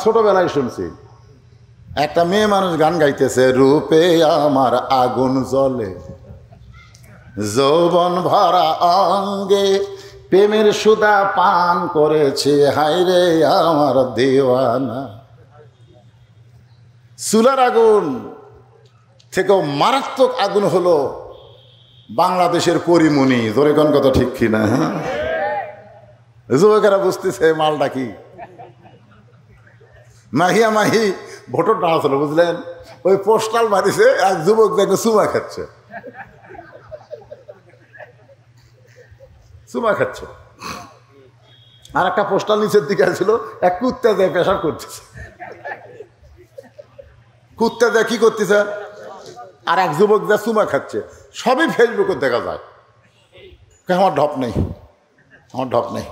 ছোটবেলায় শুনছি একটা মেয়ে মানুষ গান গাইতেছে, রূপে আমার আগুন জ্বলে যৌবন ভরা অঙ্গে, প্রেমের সুধা পান করেছে হায়রে আমার দেওয়ানা। চুলার আগুন থেকেও মারাত্মক আগুন হলো বাংলাদেশের পরিমণি। জোরে কোন কথা ঠিক কিনা? যুবকেরা বুঝতেছে মালটা কি। মাহিয়া মাহি ভোটর টানা ছিল, বুঝলেন? ওই পোস্টাল মারিছে, এক যুবক দেখে চুমা খাচ্ছে, চুমা খাচ্ছে। আর একটা পোস্টাল নিচের দিকে ছিল, এক কুত্তা দেয় পেশাব করতেছে, কুত্তা দেয় কি করতেছে, আর এক যুবক যা চুমা খাচ্ছে। সবই ফেসবুকে দেখা যায়। আমার ঢপ নেই, আমার ঢপ নেই,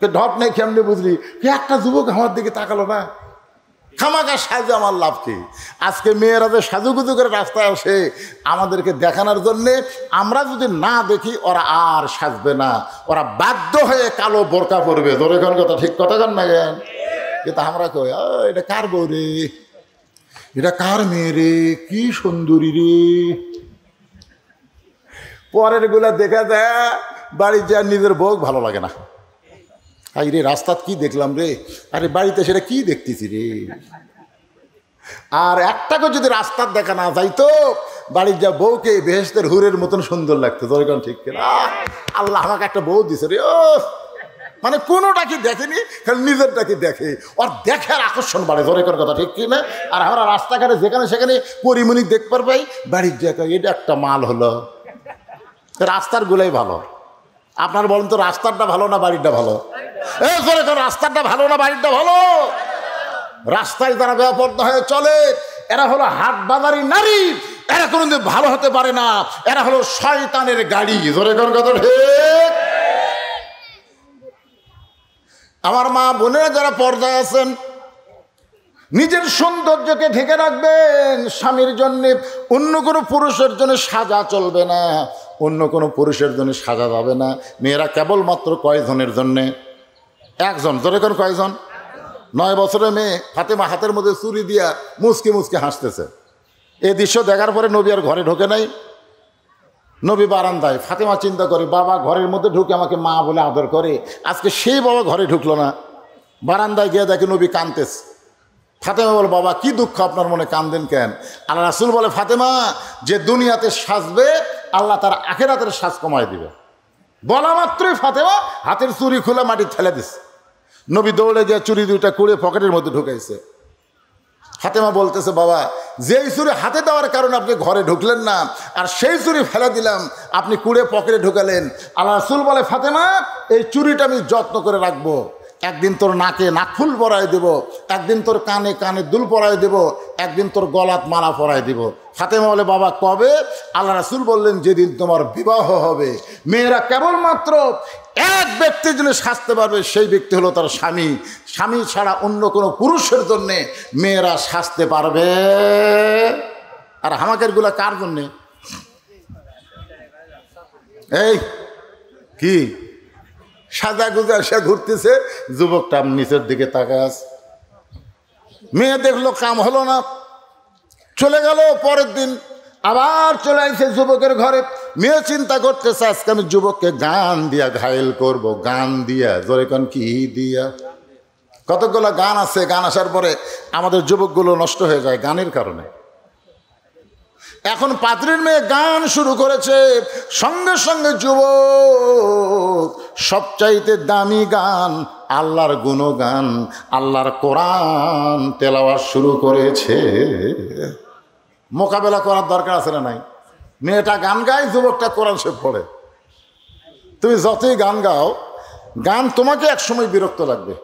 ঢপ নেই কেমনি বুঝলি? একটা যুবক আমার দিকে তাকালো না। খামাখা সাজে আমার লাভ কি? আজকে মেয়েরা যে সাজুগুজু করে রাস্তায় আসে আমাদেরকে দেখানোর জন্যে, আমরা যদি না দেখি ওরা আর সাজবে না, ওরা বাধ্য হয়ে কালো বোরকা পরবে। ধরে কোন কথা ঠিক কথা কন না কেন? কিন্তু আমরা কই এটা কার বউ রে, এটা কার মেয়ে রে, কি সুন্দরী রে। পরের গুলা দেখা যায় বাড়ির যা নিজের বউ ভালো লাগে না। আই রে রাস্তাত কি দেখলাম রে, আরে বাড়িতে সেটা কি দেখতেছি রে। আর একটাকে যদি রাস্তার দেখা না যাইতো, বাড়ির যা বউকে বেহেশতের হুরের মতন সুন্দর লাগতো। দরকার ঠিক কিনা? আল্লাহ আমাকে একটা বউ দিছে রে। ও মানে কোনোটা কি দেখেনি, খালি নিজেরটা কি দেখে, ওর দেখার আকর্ষণ বাড়ে। দরকার কথা ঠিক কিনা? আর আমরা রাস্তাঘাটে যেখানে সেখানে পরিমণি দেখ পারবাই, বাড়ির দেখা এটা একটা মাল হলো। রাস্তার গুলাই ভালো। আপনার বলেন তো রাস্তারটা ভালো না বাড়িটা ভালো? রাস্তাটা ভালো না বাড়িটা ভালো? রাস্তায় যারা বেপরোয়া হয়ে চলে এরা হলো হাট বাজারি নারী, এরা কোনোদিন ভালো হতে পারে না, এরা হলো শয়তানের গাড়ি। জোরে কোন কথা ঠিক? আমার মা বোনেরা যারা পর্দায় আছেন, নিজের সৌন্দর্যকে ঢেকে রাখবেন। স্বামীর জন্য অন্য কোনো পুরুষের জন্য সাজা চলবে না, অন্য কোনো পুরুষের জন্য সাজা যাবে না। মেয়েরা কেবলমাত্র কয়জনের জন্যে? একজন। জোরে কোন কয়জন? 9 বছরের মেয়ে ফাতেমা হাতের মধ্যে চুরি দিয়া মুচকি মুচকি হাসতেছে। এই দৃশ্য দেখার পরে নবী আর ঘরে ঢোকে নাই। নবী বারান্দায়। ফাতেমা চিন্তা করে, বাবা ঘরের মধ্যে ঢুকে আমাকে মা বলে আদর করে, আজকে সেই বাবা ঘরে ঢুকলো না। বারান্দায় গিয়ে দেখে নবী কাঁদতেছে। ফাতেমা বলে, বাবা কি দুঃখ আপনার মনে, কান্দেন কেন? আল্লাহ রাসূল বলে, ফাতেমা যে দুনিয়াতে সাজবে আল্লাহ তার আখিরাতের সাজ কমায় দিবে। বলা মাত্রই ফাতেমা হাতের চুরি খুলে মাটি ঠেলে দিচ্ছে। নবী দৌড়ে গিয়ে চুরি দুইটা কুড়ে পকেটের মধ্যে ঢুকাইছে। ফাতেমা বলতেছে, বাবা যেই চুরি হাতে দেওয়ার কারণে আপনি ঘরে ঢুকলেন না, আর সেই চুরি ফেলে দিলাম, আপনি কুড়ে পকেটে ঢুকালেন। আল্লাহ রাসূল বলে, ফাতেমা এই চুরিটা আমি যত্ন করে রাখবো। একদিন তোর নাকে নাকফুল পরায় দেব, একদিন তোর কানে কানে দুল পরায় দেব, একদিন তোর গলাত মালা পরায় দেব। ফাতেমা বলে, বাবা কবে? আল্লাহ রাসূল বললেন, যেদিন তোমার বিবাহ হবে। মেয়েরা কেবলমাত্র এক ব্যক্তির জন্য সাজতে পারবে, সেই ব্যক্তি হলো তার স্বামী। স্বামী ছাড়া অন্য কোনো পুরুষের জন্যে মেয়েরা সাজতে পারবে। আর হামাকেরগুলা কার জন্যে? এই কি সাজা গুজা সে ঘুরতেছে, যুবকটা নিচের দিকে তাকায় আছে। মেয়ে দেখলো কাম হলো না, চলে গেল। পরের দিন আবার চলে আসছে যুবকের ঘরে। মেয়ে চিন্তা করতেছে, আজকে আমি যুবককে গান দিয়া ঘায়েল করব। গান দিয়া, জোরে কোন কি দিয়া? কতগুলো গান আছে, গান আসার পরে আমাদের যুবকগুলো নষ্ট হয়ে যায় গানের কারণে। এখন পাত্রীর মেয়ে গান শুরু করেছে, সঙ্গে সঙ্গে যুবক সবচাইতে দামি গান আল্লাহর গুণগান, আল্লাহর কোরআন তেলাওয়াত শুরু করেছে। মোকাবেলা করার দরকার আছে না নাই? মেয়েটা গান গায়, যুবকটা কোরআন সে পড়ে। তুমি যতই গান গাও, গান তোমাকে একসময় বিরক্ত লাগবে।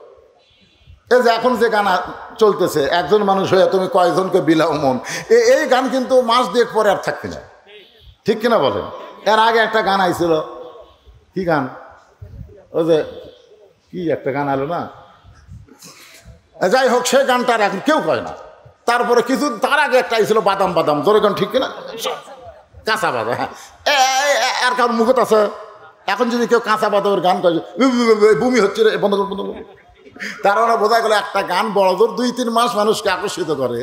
এই যে এখন যে গান চলতেছে, একজন মানুষ হয়ে তুমি কয়েকজনকে বিলাও মন, এই গান কিন্তু মাস দুয়েক পরে আর থাকবে না। ঠিক কিনা বলেন? এর আগে একটা গান আইছিল, কি গান? ওই যে কি একটা গান আলো না, যাই হোক, সেই গানটার এখন কেউ কয় না। তারপরে কিছু তার আগে একটা আইছিল বাদাম বাদাম, জোরে গান ঠিক কিনা? কাঁচা বাদাম। হ্যাঁ, আর কারণ মুখত আছে। এখন যদি কেউ কাঁচা বাদামের গান কয়, বমি হচ্ছে রে, বন্ধ কর বন্ধ কর। তার মানে বোঝা গেল একটা গান বড়জোর 2-3 মাস মানুষকে আকর্ষিত করে,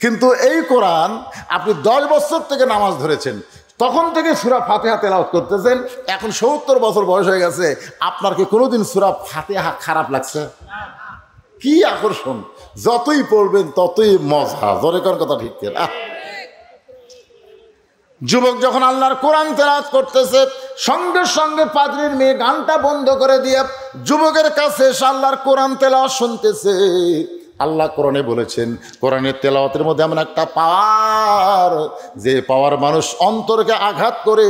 কিন্তু এই কোরআন আপনি 10 বছর থেকে নামাজ ধরেছেন, তখন থেকে সূরা ফাতিহা তেলাওয়াত করতেছেন, এখন 70 বছর বয়স হয়ে গেছে, আপনার কি কোনোদিন সূরা ফাতিহা খারাপ লাগছে? কি আকর্ষণ, যতই পড়বেন ততই মজা, জোরে কোন কথা ঠিক কিনা? যুবক যখন আল্লাহর কোরআন তেলাওয়াত করতেছে, সঙ্গে সঙ্গে পাদ্রীর মেয়ে গানটা বন্ধ করে দিয়ে যুবকের কাছে এসে আল্লাহর কোরআন তেলাওয়াত শুনতেছে। আল্লাহ কোরআনে বলেছেন, কোরআনের তেলাওয়াতের মধ্যে এমন একটা পাওয়ার, যে পাওয়ার মানুষ অন্তরকে আঘাত করে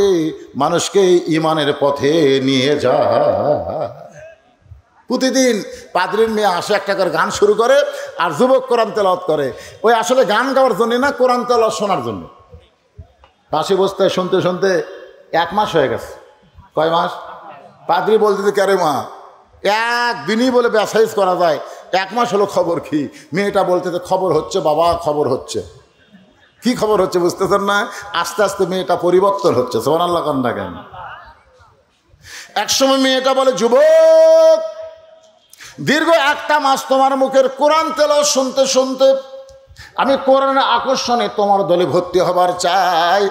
মানুষকে ঈমানের পথে নিয়ে যায়। প্রতিদিন পাদ্রীর মেয়ে আসে, একটা করে গান শুরু করে, আর যুবক কোরআন তেলাওয়াত করে। ওই আসলে গান গাওয়ার জন্য না, কোরআন তেলাওয়াত শোনার জন্য। পাশে বসতে শুনতে শুনতে 1 মাস হয়ে গেছে। কয় মাস? পাদ্রী বলতেছে, ক্যারে মা, একদিনই বলে ব্যাসাইজ করা যায়, 1 মাস হলো, খবর কি? মেয়েটা বলতেছে, খবর হচ্ছে বাবা, খবর হচ্ছে। কি খবর হচ্ছে বুঝতেছেন না? আস্তে আস্তে মেয়েটা পরিবর্তন হচ্ছে। সুবহানাল্লাহ কান্না কেন? একসময় মেয়েটা বলে, যুবক, দীর্ঘ 1 মাস তোমার মুখের কোরআন তেলাওয়াত শুনতে শুনতে আমি কোরআনের আকর্ষণে তোমার দলে ভর্তি হবার চাই।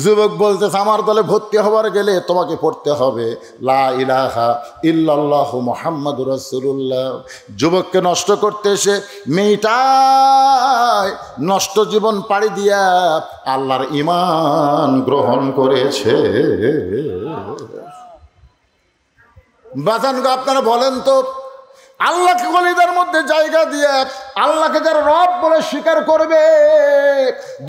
যুবক বলতেছে, আমার দলে ভর্তি হবার গেলে তোমাকে পড়তে হবে লা ইলাহা ইল্লাল্লাহু মুহাম্মাদুর রাসূলুল্লাহ। যুবককে নষ্ট করতে এসে মেয়েটাই নষ্ট জীবন পাড়ি দিয়া আল্লাহর ঈমান গ্রহণ করেছে। বাজানগো, আপনারা বলেন তো, আল্লাহকে কলিজার মধ্যে জায়গা দিয়ে আল্লাহকে যারা রব বলে স্বীকার করবে,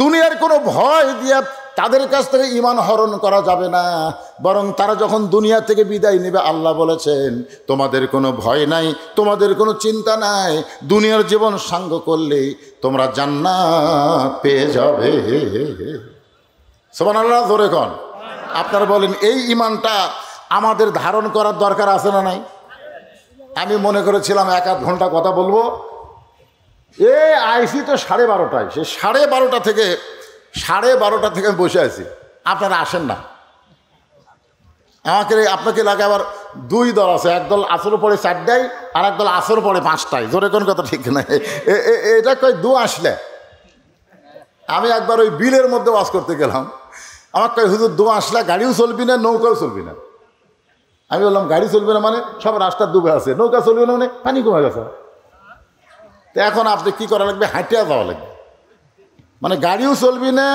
দুনিয়ার কোনো ভয় দিয়ে তাদের কাছ থেকে ঈমান হরণ করা যাবে না। বরং তারা যখন দুনিয়া থেকে বিদায় নেবে, আল্লাহ বলেছেন, তোমাদের কোনো ভয় নাই, তোমাদের কোনো চিন্তা নাই, দুনিয়ার জীবন সাঙ্গ করলেই তোমরা জান্নাত পেয়ে যাবে। সুবহানাল্লাহ, জোরে কোন। আপনারা বলেন, এই ঈমানটা আমাদের ধারণ করার দরকার আছে না নাই? আমি মনে করেছিলাম 1-8 ঘন্টা কথা বলবো, আইসি তো 12:30টায়। সে 12:30 থেকে বসে আছি, আপনারা আসেন না। আপনাকে লাগে আবার 2 দল আছে, একদল আসর পড়ে 4টায়, আর একদল আসর পড়ে 5টায়। জোরে কোন কথা ঠিক না? এটা কই দু আসলে। আমি একবার ওই বিলের মধ্যে ওয়াজ করতে গেলাম, আমার কই, হুজুর, দু আসলে গাড়িও চলবি না, নৌকাও চলবি না। আমি বললাম, গাড়ি চলবে না মানে? সব রাস্তা ডুবে আছে, নৌকা চলবে না মানে? পানি কমে গেছে। তো এখন আপনি কি করা লাগবে? হাঁটিয়া যাওয়া লাগবে। মানে গাড়িও চলবি না,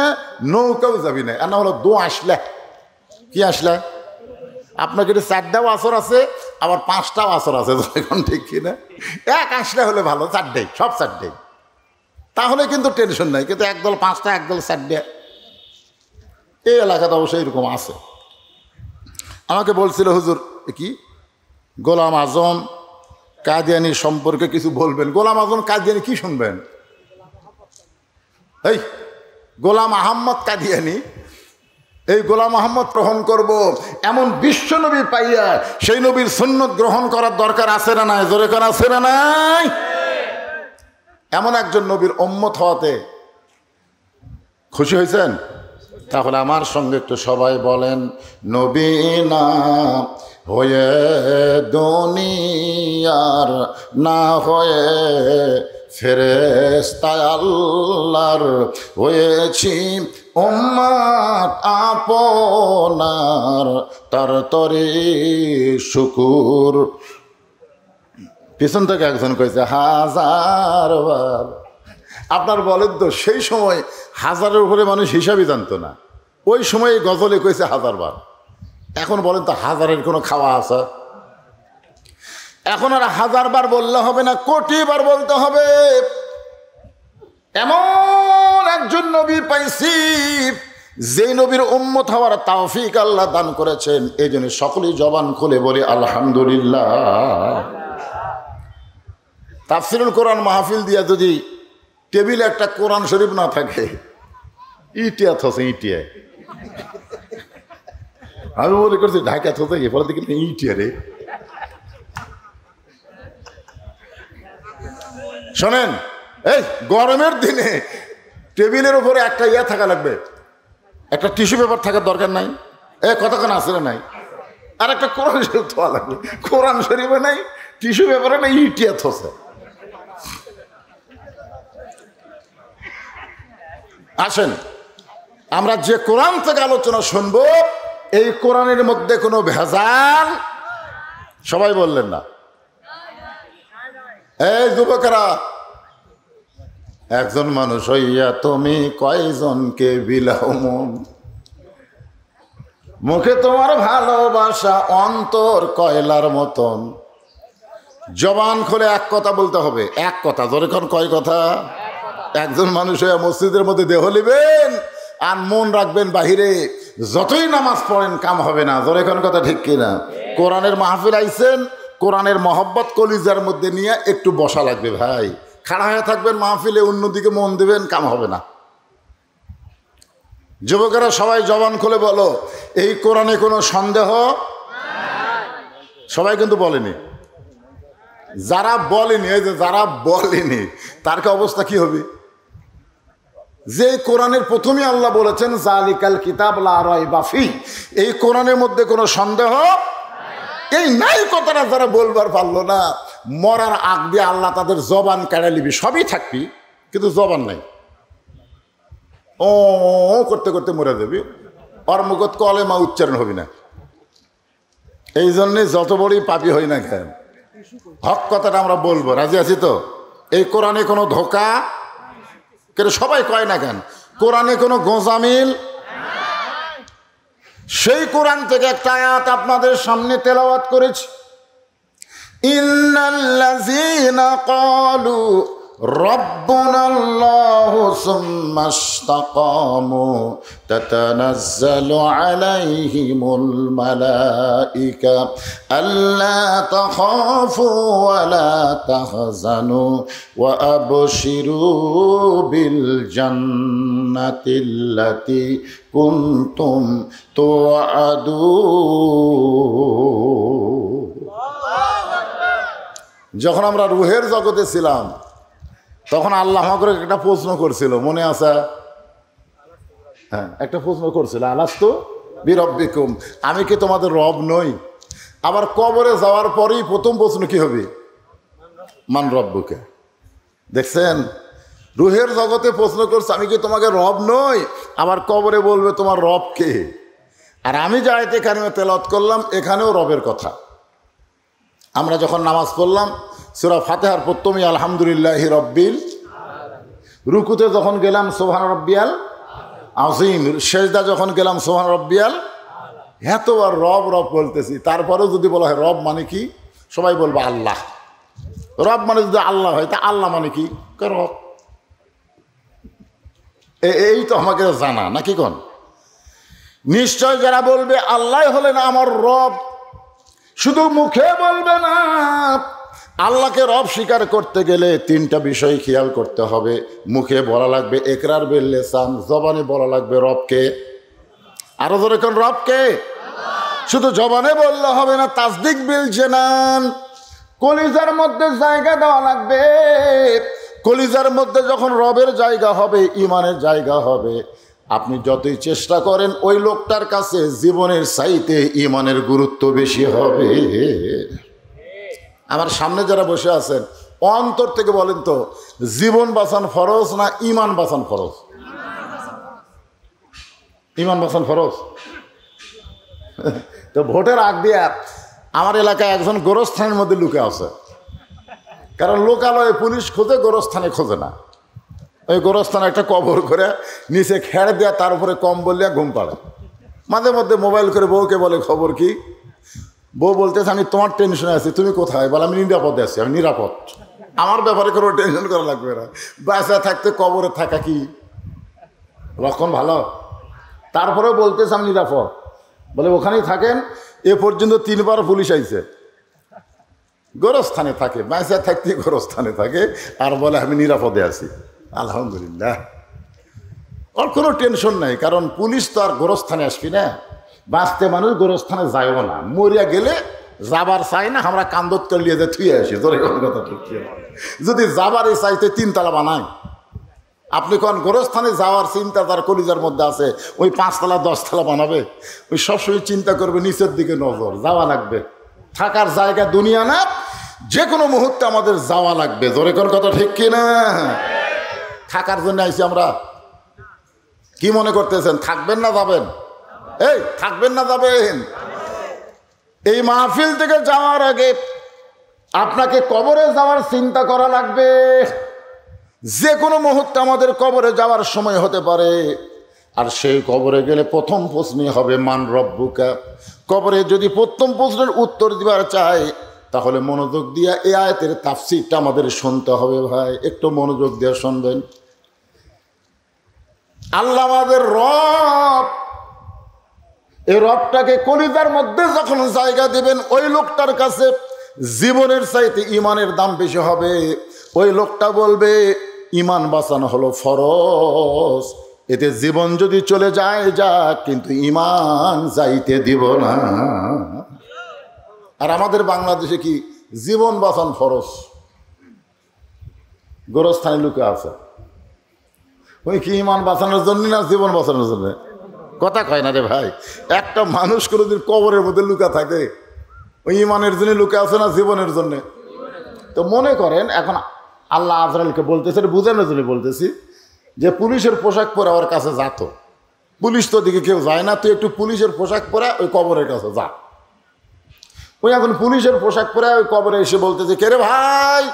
নৌকাও যাবি না। আর না হলো দু আসলে। কি আসলে? আপনার কিন্তু 4টাও আসর আছে, আবার 5টাও আসর আছে, এখন ঠিক কিনা? 1 আসলে হলে ভালো, 4টাই, সব 4টাই, তাহলে কিন্তু টেনশন নাই। কিন্তু একদল 5টা, একদল 4টা, এই এলাকাতে অবশ্যই এরকম আছে। আমাকে বলছিল, হুজুর, কি গোলাম আজম কাদিয়ানি সম্পর্কে কিছু বলবেন। গোলাম আজম কাদিয়ানি কি শুনবেন? এই গোলাম আহম্মদ কাদিয়ানি, এই গোলাম আহম্মদ গ্রহণ করব এমন বিশ্ব নবী পাইয়া সেই নবীর সুন্নত গ্রহণ করার দরকার আছে না নাই? জোরে করে আছে না নাই? এমন একজন নবীর উম্মত হওয়াতে খুশি হয়েছেন? তাহলে আমার সঙ্গে একটু সবাই বলেন, নবী না হয়ে দুনিয়ার, না হয়ে ফেরেশতা আল্লাহর, হয়েছি উম্মত আপনার, তার তরে শুকুর। পিছন থেকে একজন কইছে 1000 বার। আপনার বলেন তো, সেই সময় 1000-এর উপরে মানুষ হিসাবই জানতো না। ওই সময় গজলে কইছে 1000 বার। এখন বলেন তো, 1000-এর কোনো খাওয়া আছে? এখন আর 1000 বার বললে হবে না, কোটি বার বলতে হবে। এমন একজন নবী পাইছি, যে নবীর উম্মত হওয়ার তৌফিক আল্লাহ দান করেছেন। এই জন্য সকলেই জবান খুলে বলি আলহামদুলিল্লাহ। তাফসিরুল কোরআন মাহফিল দিয়া যদি টেবিলে একটা কোরআন শরীফ না থাকে, ইটিয়া থসে, ইটিয়া, আমি মনে করছি ঢাকা থসে, এরপরে দেখি ইটিয়া রে। শোনেন, এই গরমের দিনে টেবিলের উপরে একটা ইয়া থাকা লাগবে, একটা টিস্যু পেপার থাকার দরকার নাই? কতক্ষণ আসলে নাই? আর একটা কোরআন শরীফ থাকা লাগবে। কোরআন শরীফে নাই, টিস্যু পেপারে না ইটিয়া থসে। আসেন আমরা যে কোরআন থেকে আলোচনা শুনবো, এই কোরআনের মধ্যে কোনো ভেজাল, সবাই বললেন না? এই যুবকেরা, একজন মানুষ হইয়া তুমি কয়জনকে বিলাও মন, মুখে তোমার ভালোবাসা অন্তর কয়লার মতন। জবান খুলে এক কথা বলতে হবে, এক কথা। যখন কয় কথা? একজন মানুষ হইয়া মসজিদের মধ্যে দেহ নিবেন আর মন রাখবেন বাহিরে, যতই নামাজ পড়েন কাম হবে না। যখন কথা ঠিক কিনা? কোরআনের মাহফিল আইছেন, কোরআনের মহব্বত কলিজার মধ্যে নিয়ে একটু বসা লাগবে ভাই। খাড়া হয়ে থাকবেন মাহফিলে, অন্যদিকে মন দিবেন, কাম হবে না। যুবকেরা সবাই জবান খুলে বলো, এই কোরআনে কোনো সন্দেহ? সবাই কিন্তু বলেনি। যারা বলেনি, এই যে যারা বলেনি, তার কি অবস্থা কি হবে? যে কোরআনের প্রথমে আল্লাহ বলেছেন জালিকাল কিতাব লা রাইবা ফি, এই কোরআনের মধ্যে কোনো সন্দেহ এই নাই কথাটা যারা বলবার পারলো না, মরার আগ দিয়ে আল্লাহ তাদের জবান কেড়ে নিবি, সবই থাকবি কিন্তু জবান নাই। ও করতে করতে মরে যাবি, ওর মুখত কলেমা উচ্চারণ হবি না। এই জন্যে যত বড়ই পাপী হই না কেন, হক কথাটা আমরা বলবো, রাজি আছি তো? এই কোরআনে কোনো ধোকা, কিন্তু সবাই কয় না কেন কোরআনে কোনো গোঁজামিল? সেই কোরআন থেকে একটা আয়াত আপনাদের সামনে তেলাওয়াত করেছি। ইন্নাল্লাযীনা ক্বালু রাব্বুনাল্লাহু সুম্মা ইসতাকামু তাতানাজ্জালু আলাইহিমুল মালাইকা আল্লা তাখাফু ওয়া লা তাহজানু ওয়া আবশিরু বিল জান্নাতিল্লাতী কুনতুম তুআদুন। যখন আমরা রুহের জগতে ছিলাম তখন আল্লাহ আমাকে একটা প্রশ্ন করছিল, মনে আছে? হ্যাঁ, একটা প্রশ্ন করছিল, আলাস্তু বিরব্বিকুম, আমি কি তোমাদের রব নই? আবার কবরে যাওয়ার পরেই প্রথম প্রশ্ন কি হবে? মান রব্বুকে। দেখছেন, রুহের জগতে প্রশ্ন করছে আমি কি তোমাকে রব নই, আবার কবরে বলবে তোমার রব কে। আর আমি যে আয়াতে কারিমা তেলাওয়াত করলাম এখানেও রবের কথা। আমরা যখন নামাজ পড়লাম সূরা ফাতিহার প্রথমেই আলহামদুলিল্লাহি রাব্বিল, রুকুতে যখন গেলাম সুবহান রাব্বিয়াল আযীম, সেজদা যখন গেলাম সুবহান রাব্বিয়াল, এতবার রব রব বলতেছি, তারপরেও যদি বলা হয় রব মানে কি, সবাই বলবে আল্লাহ। রব মানে যদি আল্লাহ হয় তা আল্লাহ মানে কি? রব। এই তো আমাকে জানা নাকি কোন? নিশ্চয় যারা বলবে আল্লাহ হলেন আমার রব, শুধু মুখে বলবে না, আল্লাহকে রব স্বীকার করতে গেলে তিনটা বিষয় খেয়াল করতে হবে। মুখে বলা লাগবে ইকরার বিল লিসান, জবানে বলা লাগবে রবকে। আরো জোরে কোন? রবকে। শুধু জবানে বললে হবে না, তাসদিক বিল জানান, কলিজার মধ্যে জায়গা দেওয়া লাগবে। কলিজার মধ্যে যখন রবের জায়গা হবে, ইমানের জায়গা হবে, আপনি যতই চেষ্টা করেন ওই লোকটার কাছে জীবনের চাইতে ইমানের গুরুত্ব বেশি হবে। আমার সামনে যারা বসে আছেন অন্তর থেকে বলেন তো, জীবন বাঁচান ফরজ না ইমান বাঁচান ফরজ? ইমান বাঁচান ফরজ। তো ভোটের আগ দিয়ে আমার এলাকায় একজন গোরস্থানের মধ্যে লুকে আছে, কারণ লোকালয়ে পুলিশ খোঁজে, গোরস্থানে খোঁজে না। ওই গোরস্থানে একটা কবর করে নিচে খেড় দেওয়া, তার উপরে কম্বল দেওয়া ঘুম পাড়ে। মাঝে মধ্যে মোবাইল করে বউকে বলে খবর কি, বউ বলতেছে আমি তোমার টেনশনে আছি, তুমি কোথায়? বলে আমি নিরাপদে আছি। আমি নিরাপদ, আমার ব্যাপারে কোনো টেনশন করা লাগবে না। বাসা থাকতে কবরে থাকা কি লক্ষণ ভালো? তারপরেও বলতেছে আমি নিরাপদ। বলে ওখানেই থাকেন। এ পর্যন্ত 3 বার পুলিশ আইছে। গোরস্থানে থাকে, বাসা থাকতে গোরস্থানে থাকে, আর বলে আমি নিরাপদে আছি। আলহামদুলিল্লাহ, ওর কোনো টেনশন নাই, কারণ পুলিশ তো আর গোরস্থানে আসবি না। বাঁচতে মানুষ গোরস্থানে যাইও না, মরিয়া গেলে যাবার চাই না, আমরা কান্দত করলিয়ে যে থুয়ে আসি। ধরে কোনো কথা ঠুকিয়ে, যদি যাবারই চাইতে 3 তালা বানাই। আপনি কোন গোরস্থানে যাওয়ার চিন্তা তার কলিজার মধ্যে আছে, ওই 5 তালা 10 তালা বানাবে? ওই সবসময় চিন্তা করবে নিচের দিকে নজর, যাওয়া লাগবে। থাকার জায়গা দুনিয়া না, যে কোনো মুহূর্তে আমাদের যাওয়া লাগবে। জোরে কোন কথা ঠিক কিনা? থাকার জন্য আইছি আমরা। কি মনে করতেছেন থাকবেন না যাবেন? এই থাকবেন না যাবেন? এই মাহফিল থেকে যাওয়ার আগে আপনাকে কবরে যাওয়ার চিন্তা করা লাগবে। যে কোনো মুহূর্তে আমাদের কবরে যাওয়ার সময় হতে পারে। আর সেই কবরে গেলে প্রথম প্রশ্নই হবে মান রব্বুকা। কবরে যদি প্রথম প্রশ্নের উত্তর দিবার চাই তাহলে মনোযোগ দিয়ে এই আয়াতের তাফসীরটা আমাদের শুনতে হবে। ভাই একটু মনোযোগ দিয়ে শুনবেন। আল্লাহ আমাদের রব, এই রবটাকে কলিজার মধ্যে যখন জায়গা দিবেন ওই লোকটার কাছে জীবনের চাইতে ইমানের দাম বেশি হবে। ওই লোকটা বলবে ইমান বাঁচানো হলো ফরজ, এতে জীবন যদি চলে যায় যাক, কিন্তু ইমান যাইতে দিব না। আর আমাদের বাংলাদেশে কি জীবন বাঁচান ফরজ, গোরস্থানে লুকে আছে। ওই কি ইমান বাঁচানোর জন্য না জীবন বাঁচানোর জন্য? কথা কয় না রে ভাই। একটা মানুষ কোনোদিন কবরের মধ্যে লুকা থাকে ওই ইমানের জন্য লুকে আছে না জীবনের জন্য? তো মনে করেন এখন আল্লাহ আজরাইলকে বলতেছে, বুঝানোর জন্য বলতেছি, যে পুলিশের পোশাক পরে ওর কাছে যাতো। পুলিশ তো দিকে কেউ যায় না, তুই একটু পুলিশের পোশাক পরে ওই কবরের কাছে যা। ওই এখন পুলিশের পোশাক পরে ওই কবরে এসে বলতেছে কে রে ভাই?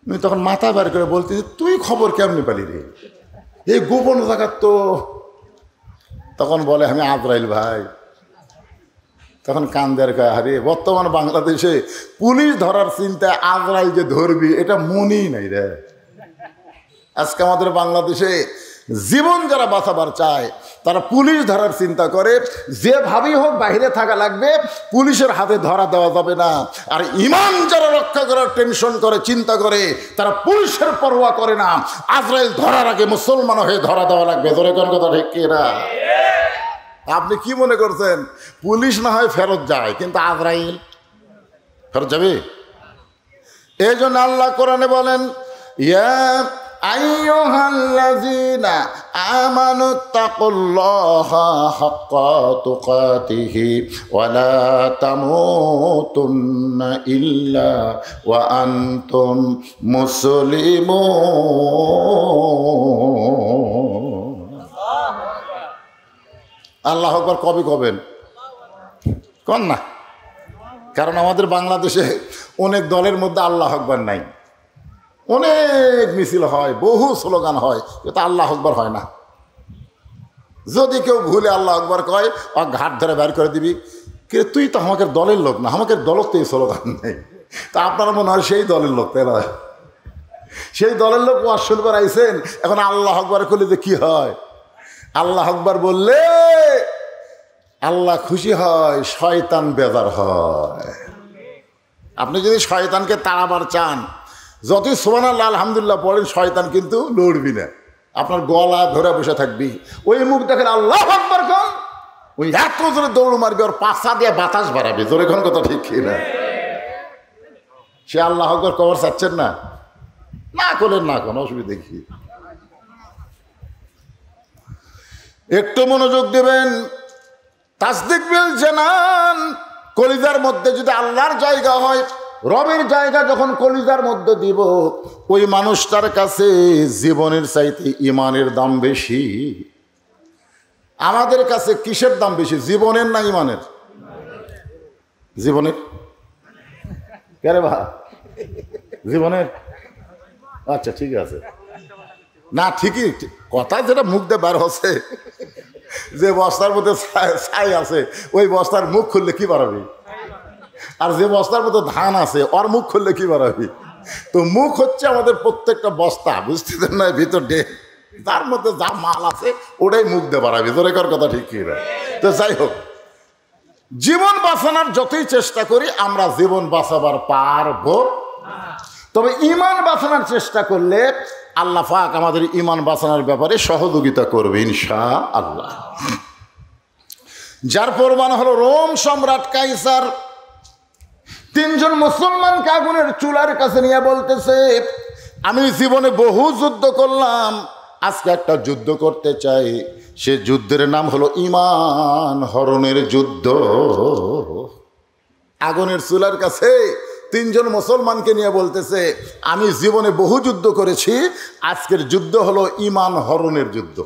আমি তখন মাথা বের করে বলতেছি তুই খবর কেমনি পালি রে, এই গোপন জায়গার তো। তখন বলে আমি আজরাইল ভাই। তখন কান্দের কয় আরে বর্তমান বাংলাদেশে পুলিশ ধরার চিন্তা আজরাইল যে ধরবি এটা মনেই নাই রে। আজকে আমাদের বাংলাদেশে জীবন যারা বাঁচাবার চায় তারা পুলিশ ধরার চিন্তা করে, যেভাবেই হোক বাইরে থাকা লাগবে, পুলিশের হাতে ধরা দেওয়া যাবে না। আর ইমান যারা রক্ষা করার টেনশন করে, চিন্তা করে, তারা পুলিশের পরোয়া করে না। আজরাইল ধরার আগে মুসলমান হয়ে ধরা দেওয়া লাগবে। ধরে কোন কথা ঠিক কিনা? আপনি কি মনে করছেন পুলিশ না হয় ফেরত যায়, কিন্তু আজরাইল ফেরত যাবে? এই জন্য আল্লাহ কোরআনে বলেন ইয়া আইয়ুহাল্লাযীনা আমানুত্তাকুল্লাহা হাক্কা তুকাতিহি ওয়া লা তামুতুন্না ইল্লা ওয়া আনতুম মুসলিমুন। আল্লাহু আকবার কবে কবেন? কোন না, কারণ আমাদের বাংলাদেশে অনেক দলের মধ্যে আল্লাহু আকবার নাই। অনেক মিছিল হয়, বহু স্লোগান হয়, কিন্তু আল্লাহু আকবার হয় না। যদি কেউ ভুলে আল্লাহু আকবার কয় ও ঘাট ধরে বের করে দিবি, কে তুই তো আমাকে দলের লোক না, আমাকে দলত তো এই স্লোগান নেই। তা আপনারা মনে হয় সেই দলের লোক, তাই না? সেই দলের লোক ওয়াজ শুনবার আইছেন, এখন আল্লাহু আকবার করলে যে কি হয়? আল্লাহু আকবার বললে আল্লাহ খুশি হয়, শয়তান বেজার হয়। আপনি যদি শয়তানকে তাড়াবার চান, যতই সুবহানাল্লাহ আলহামদুলিল্লাহ পড়েন, শয়তান কিন্তু লড়বি না, আপনার গলা ধরে বসে থাকবি। ওই মুখ দেখেন আল্লাহু আকবার কর, ওই এত জোরে দৌড় মারবি, ওর পাশা দিয়ে বাতাস বাড়াবি। জোরে কোন কথা ঠিক কিনা? সে আল্লাহু আকবার কবর চাচ্ছেন না, না করলেন না, কোনো অসুবিধা কি? একটু মনোযোগ দেবেন। তাসদিক বিল জানান, কলিজার মধ্যে যদি আল্লাহর জায়গা হয়, রবের জায়গা যখন কলিজার মধ্যে দিব, ওই মানুষটার কাছে জীবনের চাইতে ইমানের দাম বেশি। আমাদের কাছে কিসের দাম বেশি, জীবনের না ইমানের? জীবনের। কেরে ভা জীবনের? আচ্ছা ঠিক আছে, না ঠিকই কথা, যেটা মুখ দিয়ে বার হচ্ছে, যে বস্তার মধ্যে ছাই আছে ওই বস্তার মুখ খুললে কি বাড়াবি? আর যে বস্তার মধ্যে ধান আছে ওর মুখ খুললে কি বাড়াবি? তো মুখ হচ্ছে আমাদের প্রত্যেকটা বস্তা, বুঝতে দেন না? ভিতর ডে তার মধ্যে যা মাল আছে ওটাই মুখ দিয়ে বাড়াবি। তোর একার কথা ঠিক কি না? তো যাই হোক, জীবন বাঁচানোর যতই চেষ্টা করি আমরা জীবন বাঁচাবার পারবো, তবে ইমান বাঁচানোর চেষ্টা করলে আল্লাহ পাক আমাদের ইমান বাঁচানোর ব্যাপারে সহযোগিতা করবে ইনশাআল্লাহ। যার প্রমাণ হলো রোম সম্রাট কাইসার তিনজন মুসলমানকে আগুনের চুলার কাছে নিয়ে বলতেছে, আমি জীবনে বহু যুদ্ধ করলাম, আজকে একটা যুদ্ধ করতে চাই। সে যুদ্ধের নাম হলো ইমান হরণের যুদ্ধ। আগুনের চুলার কাছে তিনজন মুসলমানকে নিয়ে বলতেছে, আমি জীবনে বহু যুদ্ধ করেছি, আজকের যুদ্ধ হলো ঈমান হরণের যুদ্ধ।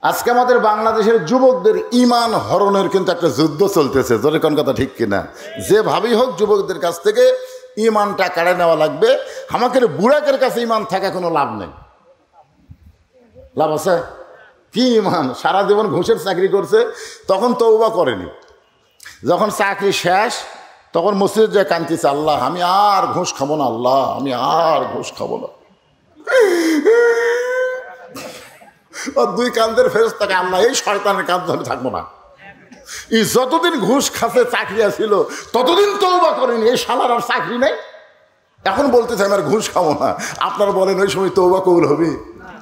আজকে আমাদের বাংলাদেশের যুবকদের ঈমান হরণের কিন্তু একটা যুদ্ধ চলতেছে, জোরে কোন কথা ঠিক কিনা? যেভাবেই হোক যুবকদের কাছ থেকে ঈমানটা কাড়ে নেওয়া লাগবে। আমাদের বুড়াকের কাছে ঈমান থাকা কোনো লাভ নেই। লাভ আছে? কি ঈমান? সারা জীবন ঘুষের চাকরি করছে, তখন তওবা করেনি। যখন চাকরি শেষ তখন মসজিদে যায় কাঁদতেছে, আল্লাহ আমি আর ঘুষ খাবো না, আল্লাহ আমি আর ঘুষ খাবো না। আর দুই কান্দের ফেরেশতাকে, আল্লাহ এই শয়তানের কাজ আমি থাকবো না। এই যতদিন ঘুষ খাতে চাকরি ছিল ততদিন তওবা করেনি, এই শালার আর চাকরি নেই, এখন বলতেছে আমি আর ঘুষ খাবো না। আপনারা বলেন ওই সময় তওবা কবুল হবে?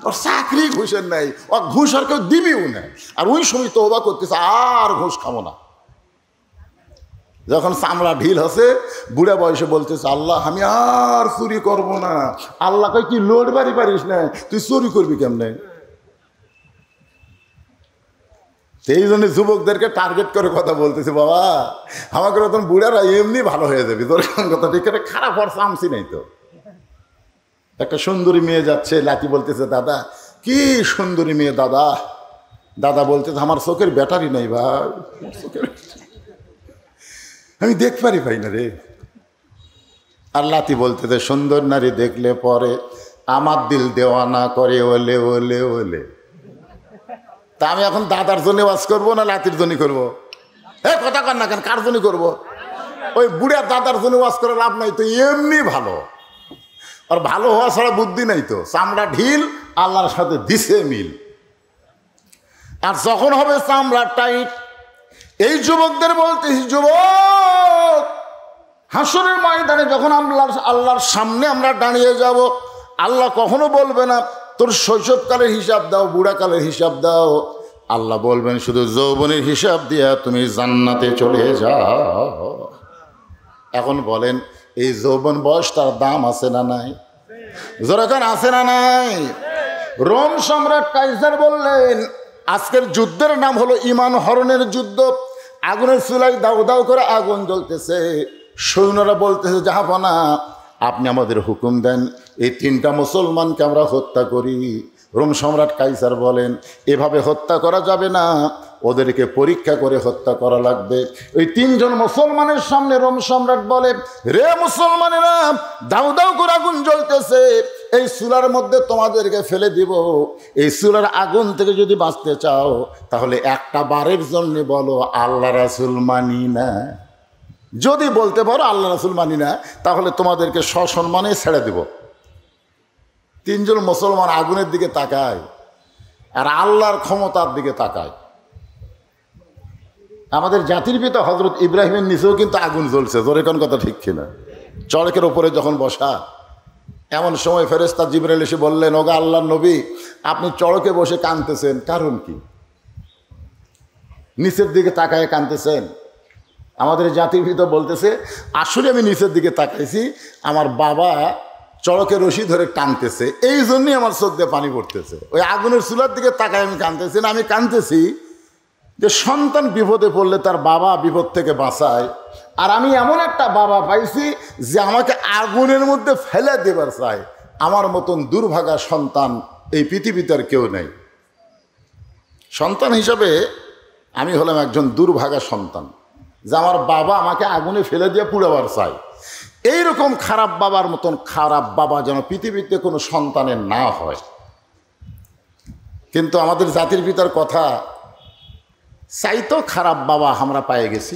ওর চাকরি ঘুষের নাই, ও ঘুষ আর কেউ দিবিও না, আর ওই সময় তওবা করতেছে আর ঘুষ খাবো না। যখন চামড়া ঢিল হচ্ছে বুড়া বয়সে বলতেছে, আল্লাহ আমি আর চুরি করবো না। আল্লাহ কই কি লোড বাড়ি পারিস না, তুই চুরি করবি কেমনে? সেই জন্য যুবকদেরকে টার্গেট করে কথা বলতেছে, বাবা আমাকে তখন বুড়ারা এমনি ভালো হয়ে যাবে, তোর কথা ঠিক করে খারাপ হওয়ার চান্সই নেই তো। একটা সুন্দরী মেয়ে যাচ্ছে, লাঠি বলতেছে, দাদা কি সুন্দরী মেয়ে দাদা। দাদা বলতেছে, আমার চোখের ব্যাটারি নেই ভাই, চোখের আমি দেখ পারি ভাই না রে। আর লাতি বলতেছে, সুন্দর নারী দেখলে পরে আমার দিল দেওয়ানা করে ওলে ওলে ওলে। তা আমি এখন দাদার জন্য ওয়াজ করবো না লাতির জন্য করবো? কথা কর না কেন, কার জন্য করবো? ওই বুড়া দাদার জন্য ওয়াজ করে লাভ নাই তো, এমনি ভালো। আর ভালো হওয়া ছাড়া বুদ্ধি নাই তো। চামড়া ঢিল, আল্লাহর সাথে দিছে মিল। আর যখন হবে চামড়া টাইট, এই যুবকদের বলতেছি, যুবক হাসরের ময়দানে যখন আল্লাহর সামনে আমরা দাঁড়িয়ে যাব, আল্লাহ কখনো বলবে না তোর শৈশবকালের হিসাব দাও, বুড়াকালের হিসাব দাও। আল্লাহ বলবেন শুধু যৌবনের হিসাব দিয়া তুমি জান্নাতে চলে যাও। এখন বলেন এই যৌবন বয়সটার দাম আছে না নাই? যেরকম আছে না নাই? রোম সম্রাট কাইসার বললেন আজকের যুদ্ধের নাম হলো ঈমান হরণের যুদ্ধ। আগুনের চুলায় দাউ দাউ করে আগুন জ্বলতেছে, সৈন্যরা বলতেছে, জাহাপনা আপনি আমাদের হুকুম দেন, এই তিনটা মুসলমানকে আমরা হত্যা করি। রোম সম্রাট কাইসার বলেন এভাবে হত্যা করা যাবে না, ওদেরকে পরীক্ষা করে হত্যা করা লাগবে। ওই তিনজন মুসলমানের সামনে রোম সম্রাট বলে, রে মুসলমানেরা, দাউ দাউ করে আগুন জ্বলতেছে, এই চুলার মধ্যে তোমাদেরকে ফেলে দিব। এই চুলার আগুন থেকে যদি বাঁচতে চাও তাহলে একটা বারের জন্য বলো আল্লাহ রাসূল মানি না। যদি বলতে পারো আল্লাহ রাসূল মানি না, তাহলে তোমাদেরকে সসম্মানে ছেড়ে দেব। তিনজন মুসলমান আগুনের দিকে তাকায় আর আল্লাহর ক্ষমতার দিকে তাকায়। আমাদের জাতির পিতা হযরত ইব্রাহিমের নিচেও কিন্তু আগুন জ্বলছে, জোরে কোন কথা ঠিক কিনা? চড়কের ওপরে যখন বসা, এমন সময় ফেরেশতা জিবরাইল এসে বললেন, ওগো আল্লাহর নবী, আপনি চড়কে বসে কাঁদতেছেন, কারণ কি? নিচের দিকে তাকায় কাঁদতেছেন। আমাদের জাতির পিতা বলতেছে, আসলে আমি নিচের দিকে তাকাইছি, আমার বাবা চড়কে রশি ধরে টানতেছে, এই জন্যই আমার চোখ দিয়ে পানি পড়তেছে। ওই আগুনের চুলার দিকে তাকায় আমি কাঁদতেছি না, আমি কাঁদতেছি যে সন্তান বিপদে পড়লে তার বাবা বিপদ থেকে বাঁচায়, আর আমি এমন একটা বাবা পাইছি যে আমাকে আগুনের মধ্যে ফেলে দেবার চায়। আমার মতন দুর্ভাগা সন্তান এই পৃথিবীতে আর কেউ নেই। সন্তান হিসাবে আমি হলাম একজন দুর্ভাগা সন্তান, যে আমার বাবা আমাকে আগুনে ফেলে দিয়ে পুড়াবার চায়। এইরকম খারাপ বাবার মতন খারাপ বাবা যেন পৃথিবীতে কোনো সন্তানের না হয়। কিন্তু আমাদের জাতির পিতার কথা চাইতো খারাপ বাবা আমরা পেয়ে গেছি।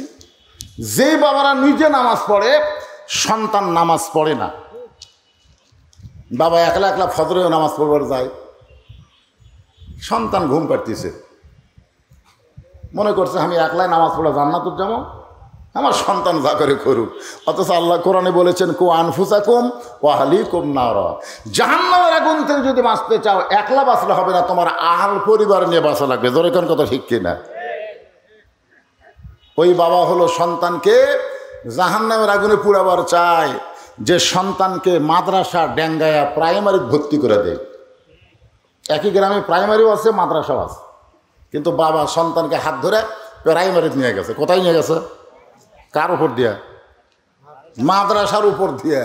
যে বাবারা নিজে নামাজ পড়ে, সন্তান নামাজ পড়ে না। বাবা একলা একলা ফজরেও নামাজ পড়বার যায়, সন্তান ঘুম পাড়তেছে, মনে করছে আমি একলাই নামাজ পড়া জান্নাতুল যাবো, আমার সন্তান যা করে করুক। অথচ আল্লাহ কোরআনে বলেছেন, কু আনফুসাকুম ওয়া আহলিকুম নারা, জাহান্নামের আগুন থেকে যদি বাঁচতে চাও একলা বাঁচলে হবে না, তোমার আহল পরিবার নিয়ে বাঁচা লাগবে। জোরে কোন কথা ঠিক কিনা? ওই বাবা হলো সন্তানকে জাহান্নামের আগুনে পুড়াবার চায়, যে সন্তানকে মাদ্রাসা ডেঙ্গায়া প্রাইমারি ভর্তি করে দেয়। একই গ্রামে প্রাইমারিও আছে, মাদ্রাসাও আছে, কিন্তু বাবা সন্তানকে হাত ধরে প্রাইমারি নিয়ে গেছে। কোথায় নিয়ে গেছে? কার উপর দিয়া? মাদ্রাসার উপর দিয়ে।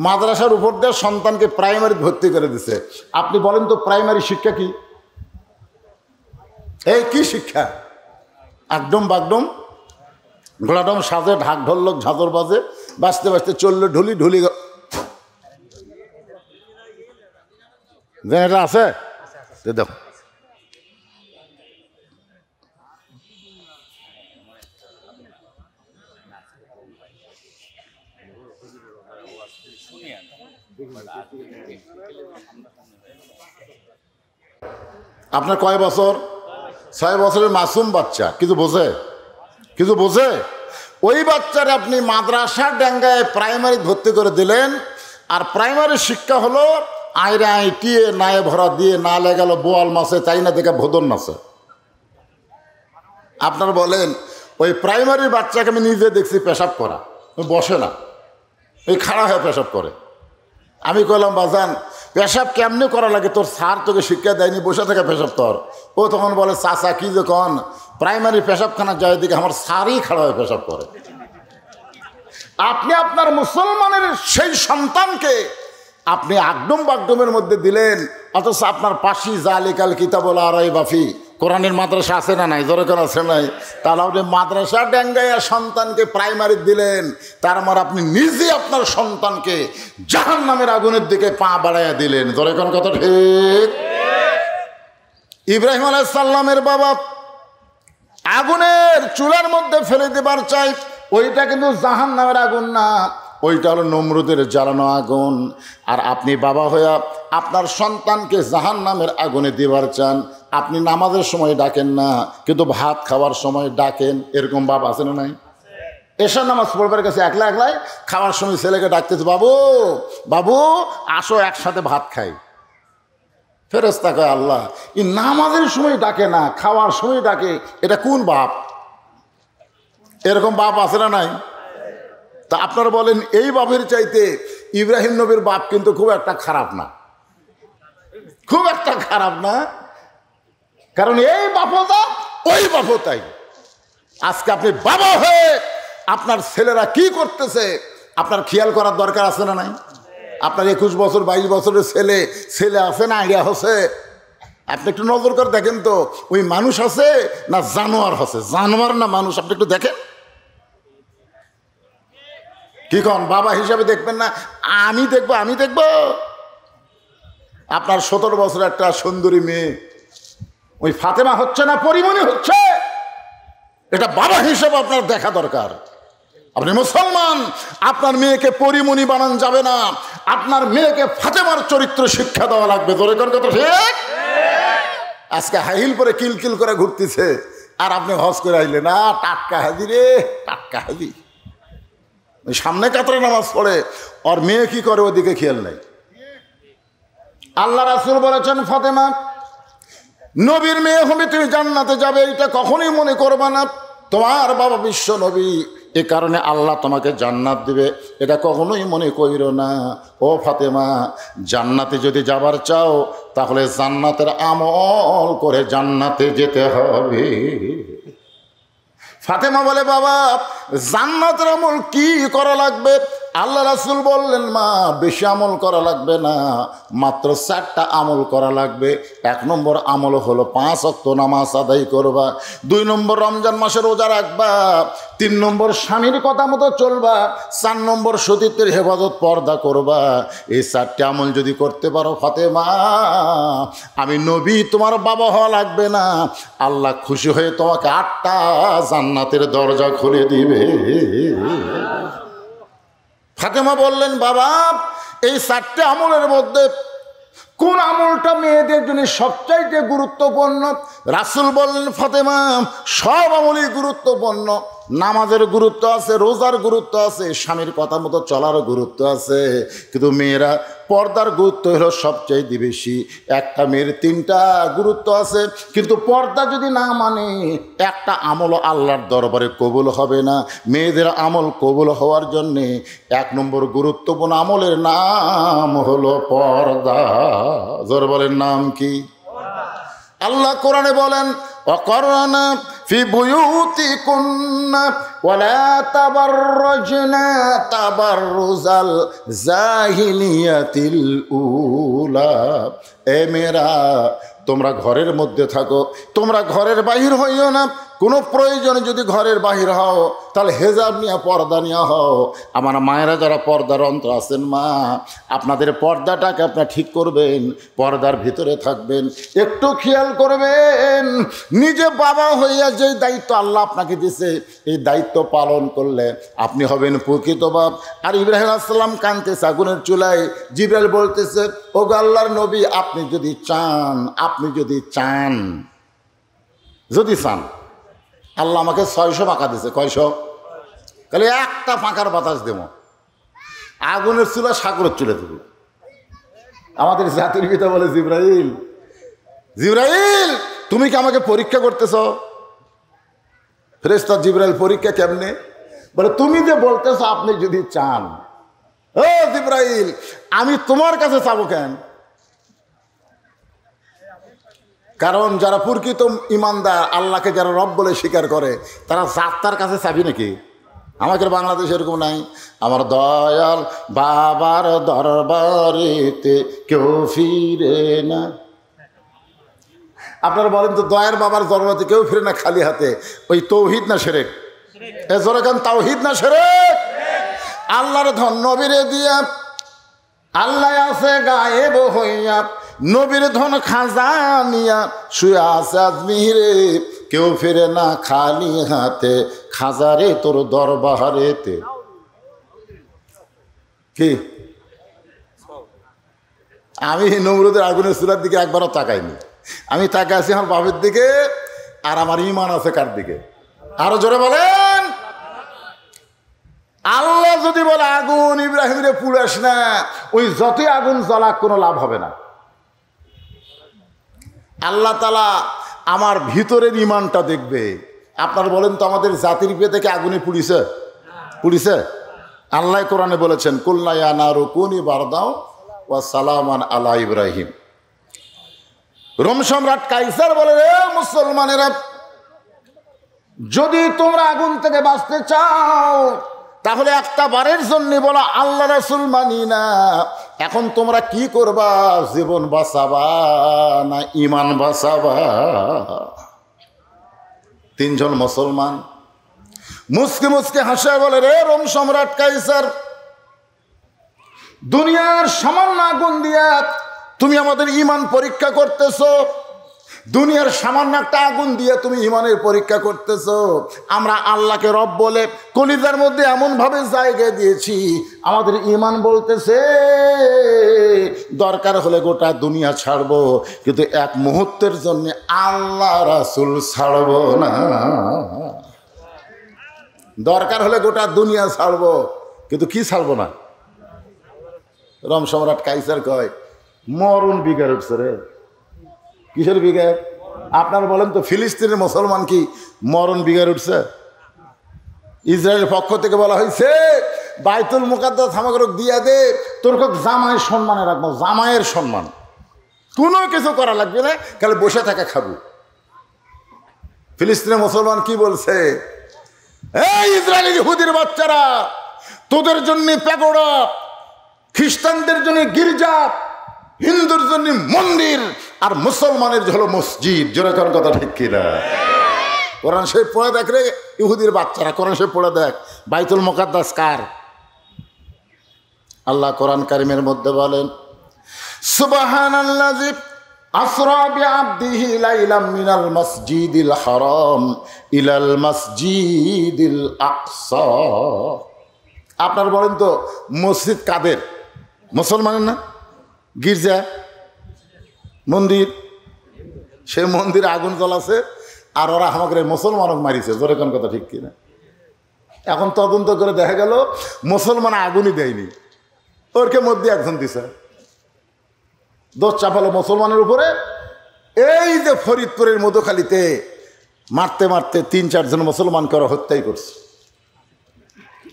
মাদ্রাসার উপর দিয়ে সন্তানকে প্রাইমারি ভর্তি করে দিছে। আপনি বলেন তো প্রাইমারি শিক্ষা কি? এই কি শিক্ষা? একদম বাগডম ঘোড়াডম সাজে, ঢাক ঢোলক ঝাঁঝর বাজে, বাঁচতে বাঁচতে চললে ঢুলি ঢুলি। এটা আছে দেখো। আপনার কয় বছর? 6 বছরের মাসুম বাচ্চা, কিছু বোঝে? কিছু বোঝে? ওই বাচ্চার আপনি মাদ্রাসার ডাঙ্গায় প্রাইমারি ভর্তি করে দিলেন। আর প্রাইমারি শিক্ষা হলো আইরে আইটিয়ে নায়ে ভরা দিয়ে না লেগেল বোয়াল মাছে চাই না দেখে ভোদন নাচে। আপনার বলেন ওই প্রাইমারি বাচ্চাকে আমি নিজে দেখছি পেশাব করা, বসে না, ওই খাড়া হয়ে পেশাব করে। আমি কইলাম বাজান পেশাব কেমনি করা লাগে, তোর স্যার তোকে শিক্ষা দেয়নি, বসে থেকে পেশাব তোর। ও তখন বলে চাচা কি যে কন, প্রাইমারি পেশাবখানা যায় দিকে আমার স্যারই খাড়া হয়ে পেশাব করে। আপনি আপনার মুসলমানের সেই সন্তানকে আপনি আগডম বাগডমের মধ্যে দিলেন, অথচ আপনার পাশি জালিকাল কিতাবুল আরাই বাফি, কোরআনের মাদ্রাসা আছে না নাই? জোরে করে আছে নাই? তাহলে আপনি মাদ্রাসা ডেঙ্গাইয়া সন্তানকে প্রাইমারি দিলেন, তার মানে আপনি নিজে আপনার সন্তানকে জাহান্নামের আগুনের দিকে পা বাড়াইয়া দিলেন। জোরে কোন কথা ঠিক? ইব্রাহিম আলাইহিস সালামের বাবা আগুনের চুলার মধ্যে ফেলে দেবার চাই, ওইটা কিন্তু জাহান্নামের আগুন না, ওইটা হলো নমরুদের জ্বালানো আগুন। আর আপনি বাবা হইয়া আপনার সন্তানকে জাহান্নামের আগুনে দিবার চান। আপনি নামাজের সময় ডাকেন না, কিন্তু ভাত খাওয়ার সময় ডাকেন। এরকম বাপ আছে না নাই? এশার নামাজ পড়বার কাছে একলা একলাই খাওয়ার সময় ছেলেকে ডাকতেছে, বাবু বাবু আসো একসাথে ভাত খাই। ফেরেশতা কয় আল্লাহ এই নামাজের সময় ডাকে না, খাওয়ার সময় ডাকে, এটা কোন বাপ? এরকম বাপ আছে না নাই? তা আপনারা বলেন এই বাপের চাইতে ইব্রাহিম নবীর বাপ কিন্তু খুব একটা খারাপ না, খুব একটা খারাপ না। কারণ এই বাপও যা ওই বাপও তাই। আজকে আপনি বাবা হয়ে আপনার ছেলেরা কি করতেছে আপনার খেয়াল করার দরকার আছে না নাই? আপনার 21 বছর 22 বছরের ছেলে ছেলে আছে না আইডিয়া হচ্ছে? আপনি একটু নজর করে দেখেন তো, ওই মানুষ আছে না জানোয়ার আছে? জানোয়ার না মানুষ? আপনি একটু দেখেন। কি কন বাবা হিসাবে দেখবেন না? আমি দেখবো, আমি দেখবো। আপনার 17 বছর একটা সুন্দরী মেয়ে, ওই ফাতেমা হচ্ছে না পরিমণি হচ্ছে, এটা বাবা হিসাবে আপনার দেখা দরকার। আপনি মুসলমান, আপনার মেয়েকে পরিমণি বানান যাবে না, আপনার মেয়েকে ফাতেমার চরিত্র শিক্ষা দেওয়া লাগবে। জোরে করে কথা ঠিক? আজকে হাইল পরে কিলকিল করে ঘুরতেছে, আর আপনি হজ করে আইলে না, টাটকা হাজি রে, টাটকা হাজি। সামনে কাতরে নামাজ পড়ে, আর মেয়ে কি করে ওদিকে খেয়াল নাই। আল্লাহ রাসূল বলেছেন ফাতেমা নবীর মেয়ে হবে, তুমি জান্নাতে যাবে, এটা কখনোই মনে করবা না। তোমার বাবা বিশ্ব নবী, এ কারণে আল্লাহ তোমাকে জান্নাত দিবে, এটা কখনোই মনে কইরো না। ও ফাতেমা, জান্নাতে যদি যাবার চাও তাহলে জান্নাতের আমল করে জান্নাতে যেতে হবে। ফাতেমা বলে বাবা জান্নাতের আমল কি করা লাগবে? আল্লাহ রাসূল বললেন মা বেশি আমল করা লাগবে না, মাত্র 4টা আমল করা লাগবে। 1 নম্বর আমল হলো 5 ওয়াক্ত নামাজ আদায় করবা, 2 নম্বর রমজান মাসে রোজা রাখবা, 3 নম্বর স্বামীর কথা মতো চলবা, 4 নম্বর সতীত্বের হেফাজত পর্দা করবা। এই 4টা আমল যদি করতে পারো ফাতেমা, আমি নবী তোমার বাবা হওয়া লাগবে না, আল্লাহ খুশি হয়ে তোমাকে 8টা জান্নাতের দরজা খুলে দিবে। ফাতেমা বললেন বাবা এই 4টে আমলের মধ্যে কোন আমলটা মেয়েদের জন্য সবচাইতে গুরুত্বপূর্ণ? রাসূল বললেন ফাতেমা সব আমলই গুরুত্বপূর্ণ। নামাজের গুরুত্ব আছে, রোজার গুরুত্ব আছে, স্বামীর কথা মতো চলার গুরুত্ব আছে, কিন্তু মেয়েরা পর্দার গুরুত্ব হলো সবচাইতে বেশি। একটা মেয়ের 3টা গুরুত্ব আছে, কিন্তু পর্দা যদি না মানে একটা আমলও আল্লাহর দরবারে কবুল হবে না। মেয়েদের আমল কবুল হওয়ার জন্যে 1 নম্বর গুরুত্বপূর্ণ আমলের নাম হলো পর্দা। জোর বলেন নাম কি? আল্লাহ কোরআনে বলেন অকরনা ফি বুয়ুতিকুন্না ওয়ালা তাবাররাজনা তাবাররুজাল জাহিলিয়াতিল উলা। এ মেয়েরা, তোমরা ঘরের মধ্যে থাকো, তোমরা ঘরের বাহির হইও না। কোনো প্রয়োজনে যদি ঘরের বাহির হও তাহলে হেজাব নিয়ে পর্দা নিয়ে হও। আমার মায়েরা যারা পর্দার অন্তর আছেন, মা আপনাদের পর্দাটাকে আপনার ঠিক করবেন, পর্দার ভিতরে থাকবেন, একটু খেয়াল করবেন। নিজে বাবা হইয়া যে দায়িত্ব আল্লাহ আপনাকে দিয়েছে, এই দায়িত্ব পালন করলে আপনি হবেন প্রকৃত বাপ। আর ইব্রাহিম আলাইহিস সালাম কাঁদতেছে আগুনের চুলায়, জিবরাইল বলতেছে, ও গো আল্লাহর নবী, আপনি যদি চান আল্লাহ আমাকে 600 পাকা দিছে। কয়শো? তাহলে একটা পাকার বাতাস দেব, আগুনের চুলা সাগরের চুলে দেব। আমাদের জাতির পিতা বলে, জিবরাইল তুমি কি আমাকে পরীক্ষা করতেছ? ফেরেশতা জিবরাইল, পরীক্ষা কেমনে? বলে, তুমি যে বলতেছ আপনি যদি চান। ও জিবরাইল, আমি তোমার কাছে চাবো কেন? কারণ যারা প্রকৃত ইমানদার, আল্লাহকে যারা রব বলে স্বীকার করে, তারা জাত্তার কাছে চাবি নাকি? আমাদের বাংলাদেশে এরকম নাই। আমার দয়াল বাবার দরবারেতে কেউ ফিরে না। আপনারা বলেন তো, দয়ার বাবার দরবারে কেউ ফিরে না খালি হাতে? ওই তৌহিদ না শিরক? এ জোরে গান, তাওহীদ না শিরক? আল্লাহর ধন নবীরে দিয়া, আল্লাহ আছে গায়েব হইয়া, নবীর ধন খাজা নিয়া শুয়ে আছে আজমিরে, কেউ ফিরে না খালি হাতে, খাজারে তোর দরবারেতে। কি আমি নমরুদের আগুনের চুলার দিকে একবারও তাকাইনি, আমি তাকাই আছি আমার বাপের দিকে, আর আমার ইমান আছে কার দিকে? আরো জোরে বলেন। আল্লাহ যদি বলে আগুন ইব্রাহিমরে পুড়াস না, ওই যতই আগুন জ্বলাক কোনো লাভ হবে না। আল্লাহ তাআলা আমার ভিতরের ইমানটা দেখবে। আপনার বলেন তো, আমাদের জাতির বিয়ে থেকে আগুনে পুড়িছে? আল্লাহ কোরআনে বলেছেন, কুলনা ইয়া নারু কুনি বারদাও ওয়া সালামান আলা ইব্রাহিম। রোম সম্রাট কাইসার বলে, রে মুসলমানেরা, যদি তোমরা আগুন থেকে বাঁচতে চাও তাহলে একটা বারের জন্য বলা আল্লাহ রাসূল মানি না। এখন তোমরা কি করবা? জীবন বাঁচাবা না ইমান বাঁচাবা? তিনজন মুসলমান মুসকে মুসকে হাসে বলে, রে রোম সম্রাট কাইসার, দুনিয়ার সামান্য আগুন দিয়া তুমি আমাদের ইমান পরীক্ষা করতেছো। দুনিয়ার সামান্য একটা আগুন দিয়ে তুমি ইমানের পরীক্ষা করতেছো। আমরা আল্লাহকে রব বলে কলিজার মধ্যে এমনভাবে জায়গা দিয়েছি, আমাদের ইমান বলতেছে দরকার হলে গোটা দুনিয়া ছাড়বো, কিন্তু এক মুহূর্তের জন্য আল্লাহ রাসূল ছাড়বো না। দরকার হলে গোটা দুনিয়া ছাড়বো, কিন্তু কি ছাড়বো না? রোম সম্রাট কাইসার কয়, মরণ বিগার উঠছে রে। কিসের বিগার? আপনার বলেন তো, ফিলিস্তিনের মুসলমান কি মরণ বিগার উঠছে? ইসরায়েলের পক্ষ থেকে বলা হয়েছে, বাইতুল মুকাদ্দাস আমাকে দিয়া দে, তোর জামাইয়ের সম্মানে রাখবো, জামাইয়ের সম্মান, কোনো কিছু করা লাগবে না, খালি বসে থাকা খাবো। ফিলিস্তিনের মুসলমান কি বলছে? এই ইসরায়েলি ইহুদির বাচ্চারা, তোদের জন্য প্যাগোডা, খ্রিস্টানদের জন্য গির্জা, হিন্দুর জন্য মন্দির, আর মুসলমানের হলো মসজিদ। জোরে কোন কথা ঠিক কিনা? কোরআন শরীফ পড়ে দেখ রে ইহুদির বাচ্চারা, কোরআন শরীফ পড়ে দেখ, বাইতুল মুকাদ্দাস কার? আল্লাহ কোরআন কারিমের মধ্যে বলেন, সুবহানাল্লাযী আসরা বিআবদিহি লাইলাম মিনাল মাসজিদিল হারাম ইলাল মাসজিদিল আকসা। আপনার বলেন তো, মসজিদ কাদের? মুসলমানের না? গির্জা, মন্দির, সে মন্দিরে আগুন জ্বলাছে, আর ওরা আমাকে মুসলমানক মারিছে। জোরে কোন কথা ঠিক কিনা? এখন তদন্ত করে দেখা গেল মুসলমান আগুনই দেয়নি, ওরকে মধ্যে একজন দিছে। দোষ চাপালো মুসলমানের উপরে। এই যে ফরিদপুরের মধুখালীতে মারতে মারতে ৩-৪ জন মুসলমানকে ওরা হত্যাই করছে।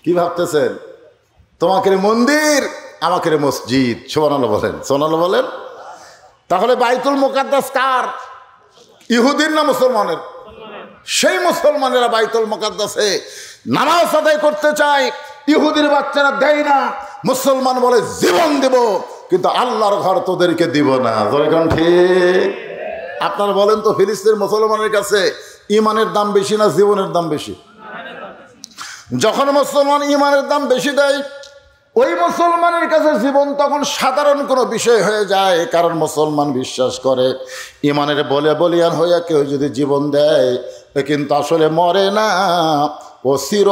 কি ভাবতেছেন? তোমাকে মন্দির, আমাকে মসজিদ। সুবহানাল্লাহ বলেন, সুবহানাল্লাহ বলেন। তাহলে বাইতুল মুকাদ্দাস কার? ইহুদির না মুসলমানের? সেই মুসলমানেরা বাইতুল মুকাদ্দাসে নামাজ আদায় করতে চায়, ইহুদির বাচ্চারা দেয় না, মুসলমান বলে জীবন দেব, কিন্তু আল্লাহর ঘর তোদেরকে দিব না। ঠিক? আপনারা বলেন তো, ফিলিস্তিনের মুসলমানের কাছে ইমানের দাম বেশি না জীবনের দাম বেশি? যখন মুসলমান ইমানের দাম বেশি দেয়, ওই মুসলমানের কাছে জীবন তখন সাধারণ কোনো বিষয় হয়ে যায়। কারণ মুসলমান বিশ্বাস করে ইমানের বলিয়ান হইয়া কেউ যদি জীবন দেয়, কিন্তু আসলে মরে না, ও চির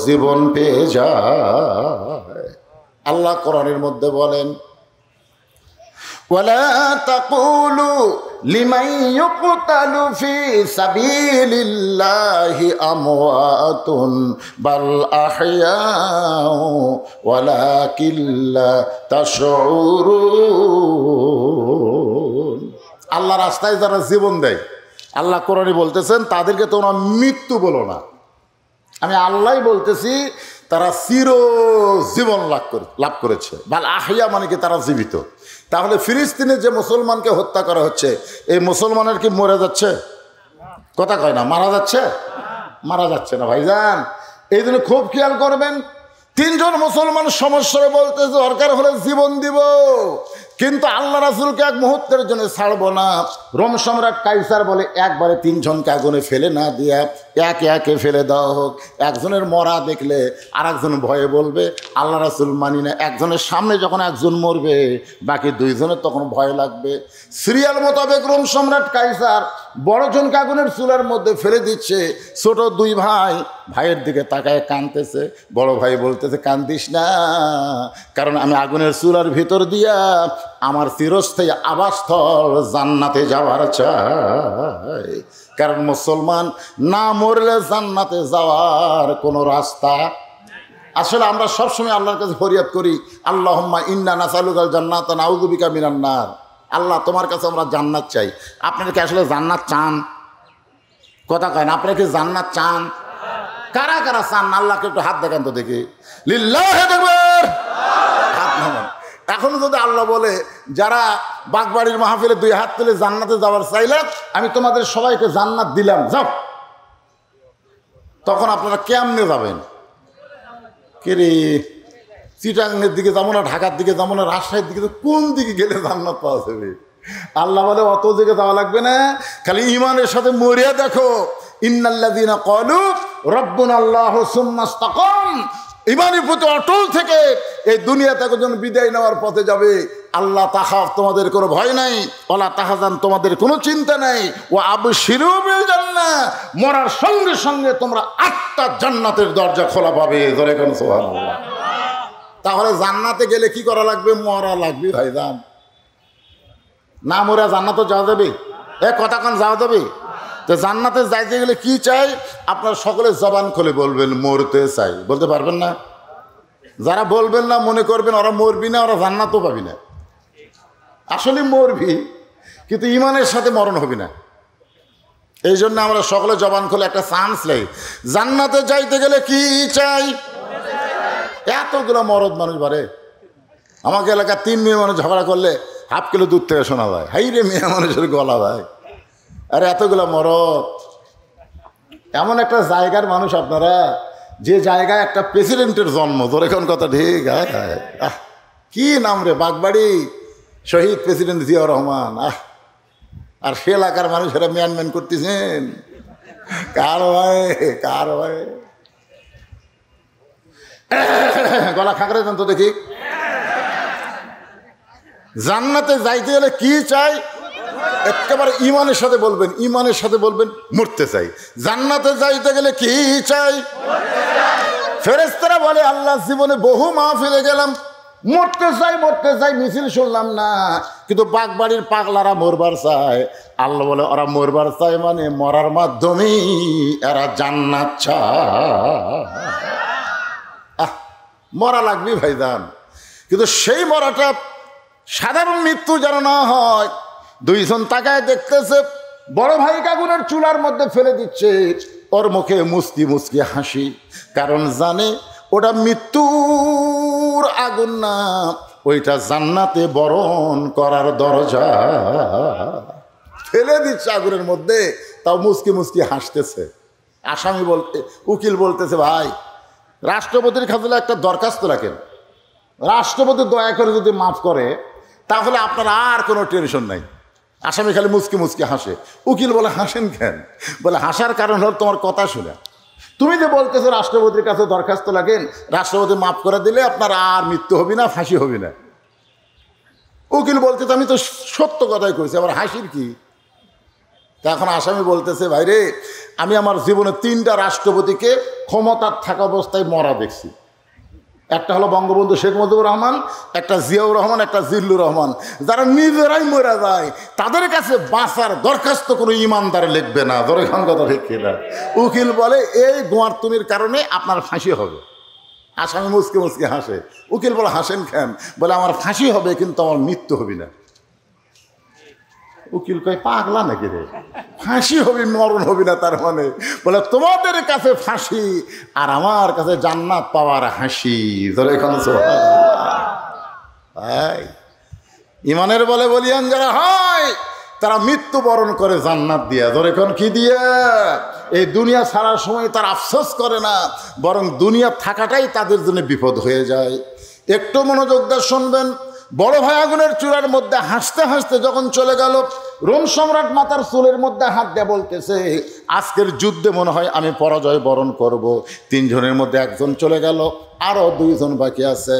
জীবন পেয়ে যায়। আল্লাহ কোরআনের মধ্যে বলেন, ওয়ালা তাকুলু লিমান ইউকতালু ফি সাবিলিল্লাহি আমওয়াতুন বাল আহইয়াউ ওয়ালাকিন লা তাশউরুন। আল্লাহ রাস্তায় যারা জীবন দেয়, আল্লাহ কোরআনে বলতেছেন তাদেরকে তোমরা মৃত্যু বলো না, আমি আল্লাহই বলতেছি তারা চির জীবন লাভ করেছে। বাল আহিয়া মানে কি তারা জীবিত। তাহলে ফিলিস্তিনে যে মুসলমানকে হত্যা করা হচ্ছে, এই মুসলমানের কি মরে যাচ্ছে? কথা কয় না, মারা যাচ্ছে? মারা যাচ্ছে না ভাইজান। এই জন্য খুব খেয়াল করবেন, তিনজন মুসলমান সমস্যায় বলতেছে দরকার হলে জীবন দিব, কিন্তু আল্লাহ রাসূলকে এক মুহূর্তের জন্য ছাড়বো না। রোম সম্রাট কাইসার বলে একবারে তিনজনকে আগুনে ফেলে না দিয়া একে একে ফেলে দেওয়া হোক। একজনের মরা দেখলে আর একজন ভয়ে বলবে আল্লাহ রাসূল মানি না। একজনের সামনে যখন একজন মরবে, বাকি দুইজনের তখন ভয় লাগবে। সিরিয়াল মোতাবেক রোম সম্রাট কাইসার বড়জনকে আগুনের চুলার মধ্যে ফেলে দিচ্ছে, ছোট দুই ভাই ভাইয়ের দিকে তাকায় কাঁদতেছে। বড় ভাই বলতেছে কান্দিস না, কারণ আমি আগুনের চুলার ভিতর দিয়া আমার চিরস্থায়ী আবাসস্থল জান্নাতে যাওয়ার চাই। কারণ মুসলমান না মরলে জান্নাতে যাওয়ার কোনো রাস্তা। আসলে আমরা সবসময় আল্লাহর কাছে ফরিয়াদ করি, আল্লাহুম্মা ইন্না নাসালুকাল জান্নাতা নাউযু বিকা মিনান নার। আল্লাহ তোমার কাছে আমরা জান্নাত চাই। আপনারা কি আসলে জান্নাত চান? কথা কয় না, আপনারা কি জান্নাত চান? কারা কারা চান? আল্লাহকে একটু হাত দেখান তো দেখি। লিল্লাহি তাকবীর, হাত নামান। এখন যদি আল্লাহ বলে যারা বাগবাড়ির মাহফিলে দুই হাত তুলে জান্নাতে যাওয়ার চাইলে আমি তোমাদের সবাইকে জান্নাত দিলাম, যাও, তখন আপনারা কেমনে যাবেন? কে রে, চিটাগাংয়ের দিকে যাবো না, ঢাকার দিকে যাবো না, রাজশাহীর দিকে, কোন দিকে গেলে জান্নাত পাওয়া যাবে? আল্লাহ বলে অত দিকে যাওয়া লাগবে না, খালি ইমানের সাথে মরিয়া দেখো। ইন্নাল্লাযীনা ক্বালু রাব্বুনাল্লাহু সুম্মা ইসতাকাম, ইমানের প্রতি অটল থেকে এই দুনিয়া থেকে যখন বিদায় নেওয়ার পথে যাবে, আল্লাহ তাখাফ তোমাদের কোনো ভয় নাই, ওয়ালা তাহজান তোমাদের কোনো চিন্তা নাই, ওয়া আবশিরু বিল জান্নাহ, মরার সঙ্গে সঙ্গে তোমরা 8টা জান্নাতের দরজা খোলা পাবে। ধরে কোন সুবহানাল্লাহ। তাহলে জান্নাতে গেলে কি করা লাগবে? মরা লাগবে ভাইজান। না মরা জান্নাতে যাওয়া যাবে? কথা কোন যাওয়া যাবে? তো জান্নাতে যাইতে গেলে কি চাই? আপনার সকলে জবান খুলে বলবেন মরতে চাই। বলতে পারবেন না? যারা বলবেন না মনে করবেন ওরা মরবি না, ওরা জান্নাতও পাবি না। আসলে মরবি, কিন্তু ইমানের সাথে মরণ হবি না। এই জন্য আমরা সকলে জবান খুলে একটা চান্স নেই। জান্নাতে যাইতে গেলে কি চাই? এতগুলো মরদ মানুষ বাড়ে। আমাকে এলাকার 3 মেয়ে মানুষ ঝগড়া করলে হাফ কিলো দূর থেকে শোনা যায়, হাই রে মেয়ে মানুষের গলা ভাই। আরে এতগুলো মরদ, এমন একটা জায়গার মানুষ আপনারা, যে জায়গায় একটা প্রেসিডেন্টের জন্ম। তোর এখন কথা ঠিক? কি নাম রে, বাগবাড়ি, শহীদ প্রেসিডেন্ট জিয়াউর রহমান। আর সে এলাকার মানুষেরা ম্যান করতেছেন। কার ভাই, কার ভাই, গলা খাঁকড়ে দেন তো দেখি। জান্নাতে যাইতে গেলে কি চাই? একেবারে ইমানের সাথে বলবেন, ইমানের সাথে বলবেন মরতে চাই। জান্নাতে যাইতে গেলে কি চাই? ফেরেশতারা বলে আল্লাহ জীবনে বহু মাহফিলে গেলাম, মরতে চাই মরতে চাই, মিছিল শুনলাম না, কিন্তু বাগবাড়ির পাগলারা মরবার চায়। আল্লাহ বলে ওরা মরবার চায় মানে মরার মাধ্যমেই এরা জান্নাত চায়। মরা লাগবে ভাইজান, কিন্তু সেই মরাটা সাধারণ মৃত্যু যেন না হয়। দুইজন তাকায় দেখতেছে, বড় ভাইকে আগুনের চুলার মধ্যে ফেলে দিচ্ছে, ওর মুখে মুস্কি মুস্কি হাসি, কারণ জানে ওটা মৃত্যুর আগুন না, ওইটা জান্নাতে বরণ করার দরজা। ফেলে দিচ্ছে আগুনের মধ্যে, তাও মুস্কি মুস্কি হাসতেছে। আসামি বলতে উকিল বলতেছে, ভাই রাষ্ট্রপতির কাছে একটা দরখাস্ত রাখেন, রাষ্ট্রপতি দয়া করে যদি মাফ করে তাহলে আপনার আর কোনো টেনশন নাই। আসামি খালি মুচকি মুচকি হাসে। উকিল বলে, হাসেন কেন? বলে, হাসার কারণ হল তোমার কথা শুনে। তুমি যে বলতেছো রাষ্ট্রপতির কাছে দরখাস্ত লাগেন, রাষ্ট্রপতি মাফ করে দিলে আপনার আর মৃত্যু হবে না, ফাঁসি হবে না। উকিল বলতেছে, আমি তো সত্য কথাই কইছি, আবার হাসির কি? তা এখন আসামি বলতেছে, ভাইরে আমি আমার জীবনে 3টা রাষ্ট্রপতিকে ক্ষমতার থাকা অবস্থায় মরা দেখছি। একটা হলো বঙ্গবন্ধু শেখ মুজিবুর রহমান, একটা জিয়াউর রহমান, একটা জিল্লুর রহমান। যারা নিজেরাই মরে যায় তাদের কাছে বাঁচার দরখাস্ত কোনো ইমানদার লিখবে না। ধরে খান কথা ঠিক কিনা? উকিল বলে, এই গোয়ারতুমির কারণে আপনার ফাঁসি হবে। আসামি মুচকে মুচকে হাসে। উকিল বলে, হাসেন কেন? বলে, আমার ফাঁসি হবে কিন্তু আমার মৃত্যু হবে না। উকিল কয়, পাগলা নাকি রে? ফাঁসি হবি মরণ হবি না তার মানে? বলে, তোমাদের কাছে ফাঁসি আর আমার কাছে জান্নাত পাওয়ার হাসি। ধরে এখানে ইমানের বলে বলিয়ান যারা হয় তারা মৃত্যুবরণ করে জান্নাত দিয়া। ধরে এখন কি দিয়া? এই দুনিয়া ছাড়ার সময় তারা আফসোস করে না, বরং দুনিয়া থাকাটাই তাদের জন্য বিপদ হয়ে যায়। একটু মনোযোগ দিয়ে শুনবেন। বড় ভাই আগুনের চুলার মধ্যে হাসতে হাসতে যখন চলে গেল, রোম সম্রাট মাতার চুলের মধ্যে হাত দিয়ে বলতেছে, আজকের যুদ্ধে মনে হয় আমি পরাজয় বরণ করব। 3 জনের মধ্যে একজন চলে গেল, আরও 2 জন বাকি আছে।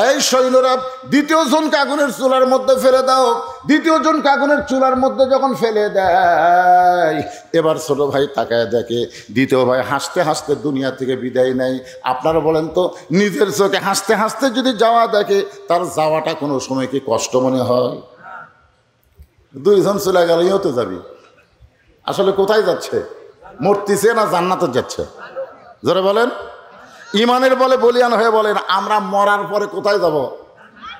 এই সৈন্যরা, 2য় জনকে আগুনের চুলার মধ্যে ফেলে দাও। 2য় জনকে আগুনের চুলার মধ্যে যখন ফেলে দেয়, এবার ছোট ভাই তাকায় দেখে 2য় ভাই হাসতে হাসতে দুনিয়া থেকে বিদায় নেয়। আপনারা বলেন তো, নিজের চোখে হাসতে হাসতে যদি যাওয়া দেখে, তার যাওয়াটা কোনো সময় কি কষ্ট মনে হয়? 2 জন চলে গেল, ইও তো যাবি। আসলে কোথায় যাচ্ছে? মরতেছে না জান্নাতে যাচ্ছে? জোরে বলেন। ইমানের বলে বলিয়ান হয়ে বলেন, আমরা মরার পরে কোথায় যাব?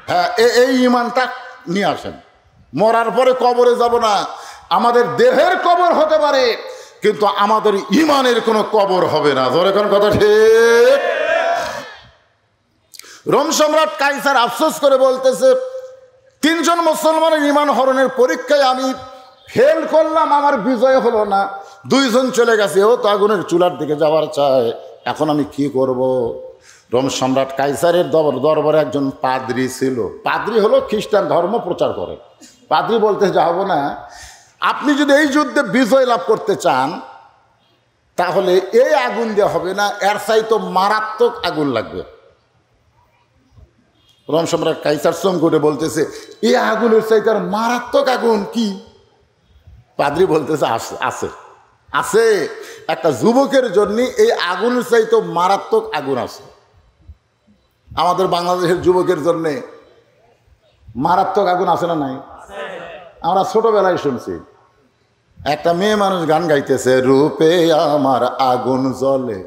হ্যাঁ, এই ইমানটা নিয়ে আসেন। মরার পরে কবরে যাব না। আমাদের দেহের কবর হতে পারে, কিন্তু আমাদের ইমানের কোনো কবর হবে না। জোরে কোন কথা ঠিক? রোম সম্রাট কাইসার আফসোস করে বলতেছে, 3 জন মুসলমানের ইমান হরণের পরীক্ষায় আমি ফেল করলাম, আমার বিজয় হলো না। 2 জন চলে গেছে, ও তো আগুনের চুলার দিকে যাওয়ার চায়। এখন আমি কি করব? রোম সম্রাট কাইসারের দরবারে একজন পাদ্রী ছিল। পাদ্রী হলো খ্রিস্টান ধর্ম প্রচার করে। পাদ্রী বলতে যাবো না, আপনি যদি এই যুদ্ধে বিজয় লাভ করতে চান তাহলে এই আগুন দিয়ে হবে না, এর চাইতে মারাত্মক আগুন লাগবে। রোম সম্রাট কাইসার চমকে বলতেছে, এই আগুনের চাইতে আর মারাত্মক আগুন কি? পাদ্রী বলতেছে, আছে আছে, একটা যুবকের জন্য এই আগুনের চাইতে মারাত্মক আগুন আছে। আমাদের বাংলাদেশের যুবকের জন্যে মারাত্মক আগুন আছে না নাই? আমরা ছোটবেলায় শুনছি, একটা মেয়ে মানুষ গান গাইতেছে, রূপে আমার আগুন জ্বলে,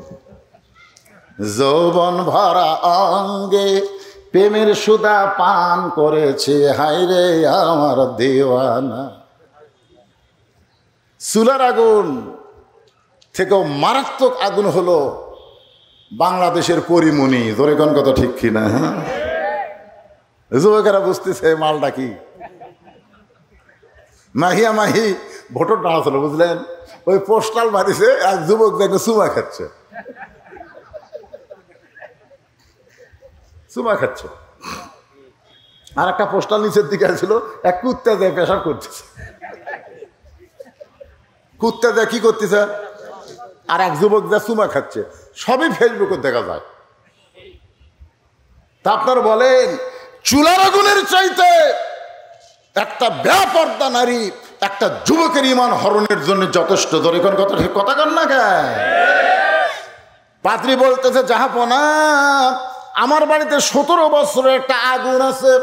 যৌবন ভরা অঙ্গে প্রেমের সুধা পান করেছে, হায়রে আমার দেওয়ানা। চুলার আগুন থেকেও মারাত্মক আগুন হলো বাংলাদেশের পরিমণি। ধরে কোন কথা ঠিক কিনা? হ্যাঁ, যুবকেরা বুঝতেছে মালটা কি। মাহিয়া মাহি ভোটর টানা ছিল, বুঝলেন? ওই পোস্টাল মারিছে, এক যুবক দেখে চুমা খাচ্ছে, চুমা খাচ্ছে। আর একটা পোস্টাল নিচের দিকে ছিল, এক কুত্তা দিয়ে পেশাব করতেছে। কুত্তা দিয়ে কি করতেছে? আর এক যুবক দিয়ে চুমা খাচ্ছে। সবই ফেসবুকে দেখা যায়। তা আপনার বলেন, চুলার আগুনের চাইতে একটা বেপর্দা নারী একটা যুবকের ইমান হরণের জন্য যথেষ্ট। ধরে কোন কথা ঠিক কথা কন না কেন? পাদ্রী বলতেছে, জাহাপনা, আমার বাড়িতে 17 বছরের একটা আগুন আছে।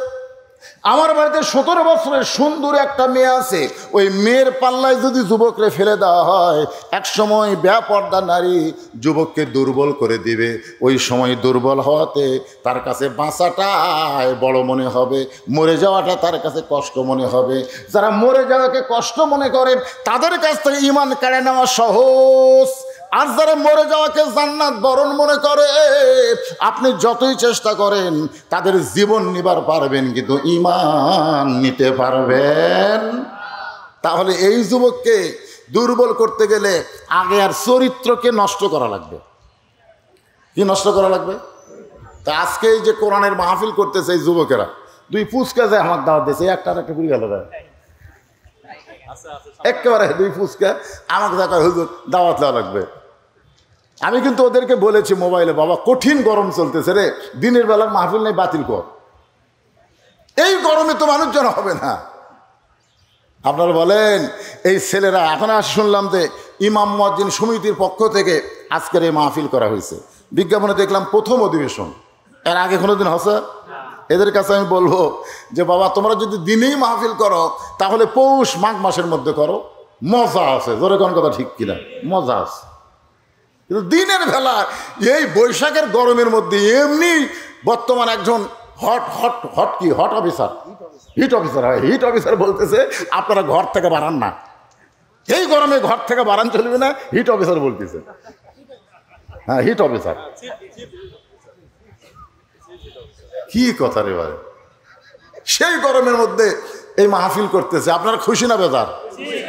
আমার বাড়িতে 17 বছরের সুন্দর একটা মেয়ে আছে। ওই মেয়ের পাল্লায় যদি যুবকরে ফেলে দেওয়া হয়, এক সময় বেপর্দা নারী যুবককে দুর্বল করে দিবে। ওই সময় দুর্বল হওয়াতে তার কাছে বাঁচাটাই বড় মনে হবে, মরে যাওয়াটা তার কাছে কষ্ট মনে হবে। যারা মরে যাওয়াকে কষ্ট মনে করে তাদের কাছ থেকে ঈমান কেড়ে নেওয়া সহজ। আর যারা মরে যাওয়াকে জান্নাত বরণ মনে করে, আপনি যতই চেষ্টা করেন তাদের জীবন নিবার পারবেন, কিন্তু ঈমান নিতে পারবেন। তাহলে এই যুবককে দুর্বল করতে গেলে আগে আর চরিত্রকে নষ্ট করা লাগবে। কি নষ্ট করা লাগবে? তা আজকে এই যে কোরআনের মাহফিল করতেছে এই যুবকেরা, 2 ফুচকা যায় আমার দাওয়াত দিয়েছে, একটা পুরি গেল একেবারে 2 ফুচকা আমাকে দেখা হুজুর দাওয়াত দেওয়া লাগবে। আমি কিন্তু ওদেরকে বলেছি মোবাইলে, বাবা কঠিন গরম চলতেছে রে, দিনের বেলার মাহফিল নেই, বাতিল কর, এই গরমে তো মানুষজন হবে না। আপনারা বলেন এই ছেলেরা এখন শুনলাম যে ইমাম মুয়াজ্জিন সমিতির পক্ষ থেকে আজকের এই মাহফিল করা হয়েছে, বিজ্ঞাপনে দেখলাম 1ম অধিবেশন, এর আগে কোনোদিন হচ্ছে? এদের কাছে আমি বলবো যে বাবা তোমরা যদি দিনেই মাহফিল করো তাহলে পৌষ মাঘ মাসের মধ্যে করো, মজা আছে, জোরে কোন কথা ঠিক কিনা, মজা আছে। কিন্তু দিনের বেলা এই বৈশাখের গরমের মধ্যে এমনি বর্তমান একজন হট অফিসার, হিট অফিসার হয়, হিট অফিসার বলতেছে আপনারা ঘর থেকে বাড়ান না, এই গরমে ঘর থেকে বাড়ান চলবে না, হিট অফিসার বলতেছে। হ্যাঁ, হিট অফিসার, কি কথা রে ভাই, সেই গরমের মধ্যে এই মাহফিল করতেছে। আপনারা খুশি না বেজার?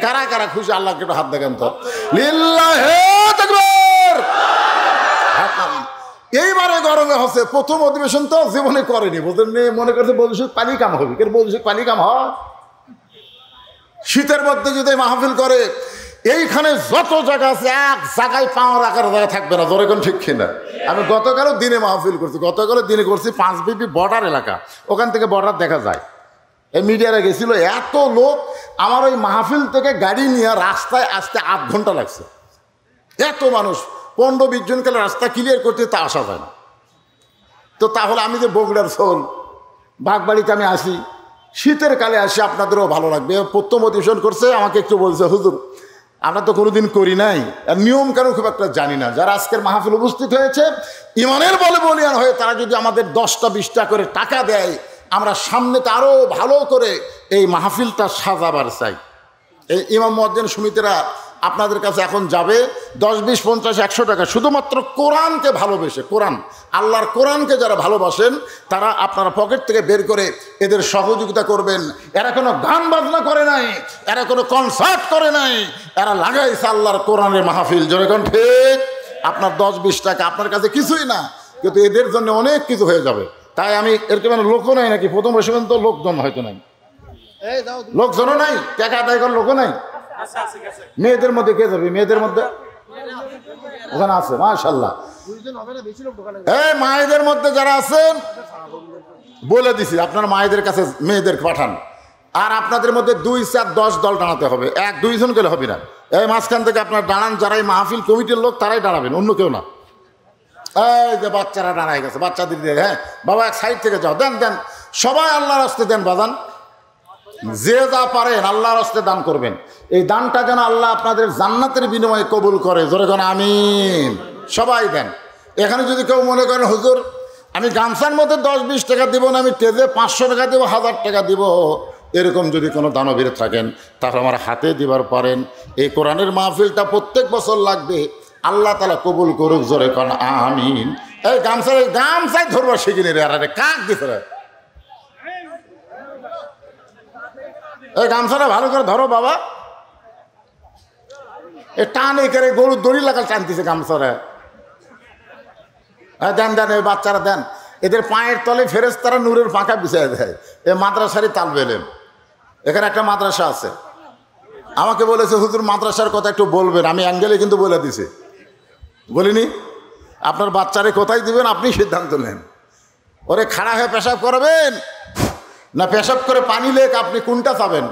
কারা কারা খুশি আল্লাহকে একটু হাত দেখেন তো, লিল্লাহে তাকবীর। এইবারে গরমে হচ্ছে 1ম অধিবেশন তো জীবনে করেনি, বোঝেন, মনে করছে বৈশাখ পানি কাম হবে, কেন বৈশাখ পানি কাম হয়? শীতের মধ্যে যদি মাহফিল করে এইখানে যত জায়গা আছে এক জায়গায় পাওয়া রাখার জায়গা থাকবে না, জোরে কোন ঠিক কিনা? আমি গতকালও দিনে মাহফিল করছি, গতকালও দিনে করছি 5 বিপি বর্ডার এলাকা, ওখান থেকে বর্ডার দেখা যায়, এই মিডিয়ারা গেছিল, এত লোক, আমার ওই মাহফিল থেকে গাড়ি নিয়ে রাস্তায় আসতে 8 ঘন্টা লাগছে, এত মানুষ, 15-20 জন কালে রাস্তা ক্লিয়ার করতে তা আসা যায় না। তো তাহলে আমি যে বগুড়ার শোল বাগবাড়িতে আমি আসি, শীতের কালে আসি, আপনাদেরও ভালো লাগবে। 1ম অধিবেশন করছে, আমাকে একটু বলছে হুজুর আমরা তো কোনোদিন করি নাই, আর নিয়ম কেন খুব একটা জানি না, যারা আজকের মাহফিল উপস্থিত হয়েছে ইমানের বলে বলিয়ান হয়ে তারা যদি আমাদের 10টা-20টা করে টাকা দেয়, আমরা সামনেতে আরও ভালো করে এই মাহফিলটা সাজাবার চাই। এই ইমাম মুয়াজ্জিন সমিতিরা আপনাদের কাছে এখন যাবে 10, 20, 50, 100 টাকা, শুধুমাত্র কোরআনকে ভালোবেসে, কোরআন আল্লাহর কোরআনকে যারা ভালোবাসেন তারা আপনারা পকেট থেকে বের করে এদের সহযোগিতা করবেন। এরা কোনো গান বাজনা করে নাই, এরা কোনো কনসার্ট করে নাই, এরা লাগাইছে আল্লাহর কোরআনের মাহফিল, যেরকম ঠিক। আপনার 10-20 টাকা আপনার কাছে কিছুই না, কিন্তু এদের জন্য অনেক কিছু হয়ে যাবে। তাই আমি এর মানে লোকও নাই নাকি, 1ম বসবেন তো লোকজন হয়তো নাই, লোকজনও নাই, টাকা আদায় করার লোকও নাই। মেয়েদের মধ্যে কে যাবে? মেয়েদের মধ্যে ওখানে আছে মাশাআল্লাহ। এই মায়েদের মধ্যে যারা আছেন বলে দিছি, আপনার মায়েদের কাছে মেয়েদের পাঠান, আর আপনাদের মধ্যে 2, 4, 10 দল দাঁড়াতে হবে, 1-2 জন গেলে হবে না। এই মাঝখান থেকে আপনার দাঁড়ান, যারাই মাহফিল কমিটির লোক তারাই দাঁড়াবেন, অন্য কেউ না। এই যে বাচ্চারা দাঁড়ায় গেছে, বাচ্চাদের দিয়ে, হ্যাঁ বাবা এক সাইড থেকে যাও, দেন দেন, সবাই আল্লাহর রাস্তায় দেন বাজান, যে যা পারেন আল্লাহর রাস্তায় দান করবেন। এই দানটা যেন আল্লাহ আপনাদের জান্নাতের বিনিময়ে কবুল করে, জোরে কোন আমিন। সবাই দেন। এখানে যদি কেউ মনে করেন হুজুর আমি গামছার মধ্যে 10-20 টাকা দিব না, আমি টেজে 500 টাকা দিব, 1000 টাকা দিব, এরকম যদি কোনো দানবীর থাকেন তাহলে আমার হাতে দিবার পারেন। এই কোরআনের মাহফিলটা প্রত্যেক বছর লাগবে, আল্লাহ তাআলা কবুল করুক, জোরে কোন আমিন। এই গামছায় ধরবার শিখিনি রে, আরে কাক দিছে রে, এই গামছাটা ভালো করে ধরো বাবা, এ টানে করে গরুর দড়ি লাগাল টানতেছে গামছারা। হ্যাঁ দেন দেন, এই বাচ্চারা দেন, এদের পায়ের তলে ফেরেশতারা নূরের পাখা বিছায় দেয়। এ মাদ্রাসারই তাল বেলেন, এখানে একটা মাদ্রাসা আছে, আমাকে বলেছে হুজুর মাদ্রাসার কথা একটু বলবেন, আমি অ্যাঙ্গেলে কিন্তু বলে দিছি, বলিনি? আপনার বাচ্চারে কোথায় দিবেন আপনি সিদ্ধান্ত নেন, ওরে খাড়া হয়ে পেশাব করবেন না পেশাব করে পানি লেক, আপনি কোনটা চাবেন?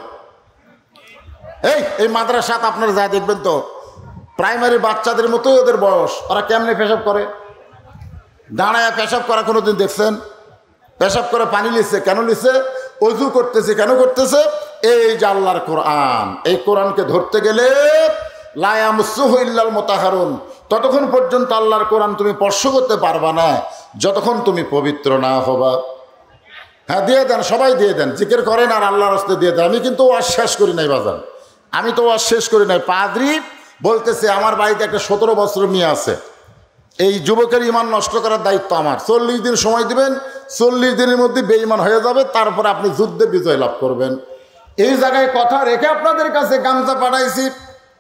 এই মাদ্রাসাত আপনারা যা দেখবেন তো প্রাইমারি বাচ্চাদের মতোই ওদের বয়স, ওরা কেমনে পেশাব করে, দাঁড়ায় পেশাব করা কোনোদিন দেখছেন? পেশাব করে পানি লিখছে, কেন লিখছে? অজু করতেছে, কেন করতেছে? এই যে আল্লাহর কোরআন, এই কোরআনকে ধরতে গেলে লা ইয়ামাসসুহু ইল্লাল মুতাহহারুন, ততক্ষণ পর্যন্ত আল্লাহর কোরআন তুমি স্পর্শ করতে পারবা না যতক্ষণ তুমি পবিত্র না হবা। হ্যাঁ দিয়ে দেন, সবাই দিয়ে দেন, জিকির করেন আর আল্লাহর রাস্তায় দিয়ে দেন। আমি কিন্তু ওয়াজ শেষ করি নাই বাজান, আমি তো ওয়াজ শেষ করি নাই। পাদ্রী বলতেছে আমার বাড়িতে একটা 17 বছর মেয়ে আছে, এই যুবকের ইমান নষ্ট করার দায়িত্ব আমার, 40 দিন সময় দিবেন, 40 দিনের মধ্যে বেঈমান হয়ে যাবে, তারপরে আপনি যুদ্ধে বিজয় লাভ করবেন। এই জায়গায় কথা রেখে আপনাদের কাছে গামছা পাঠাইছি,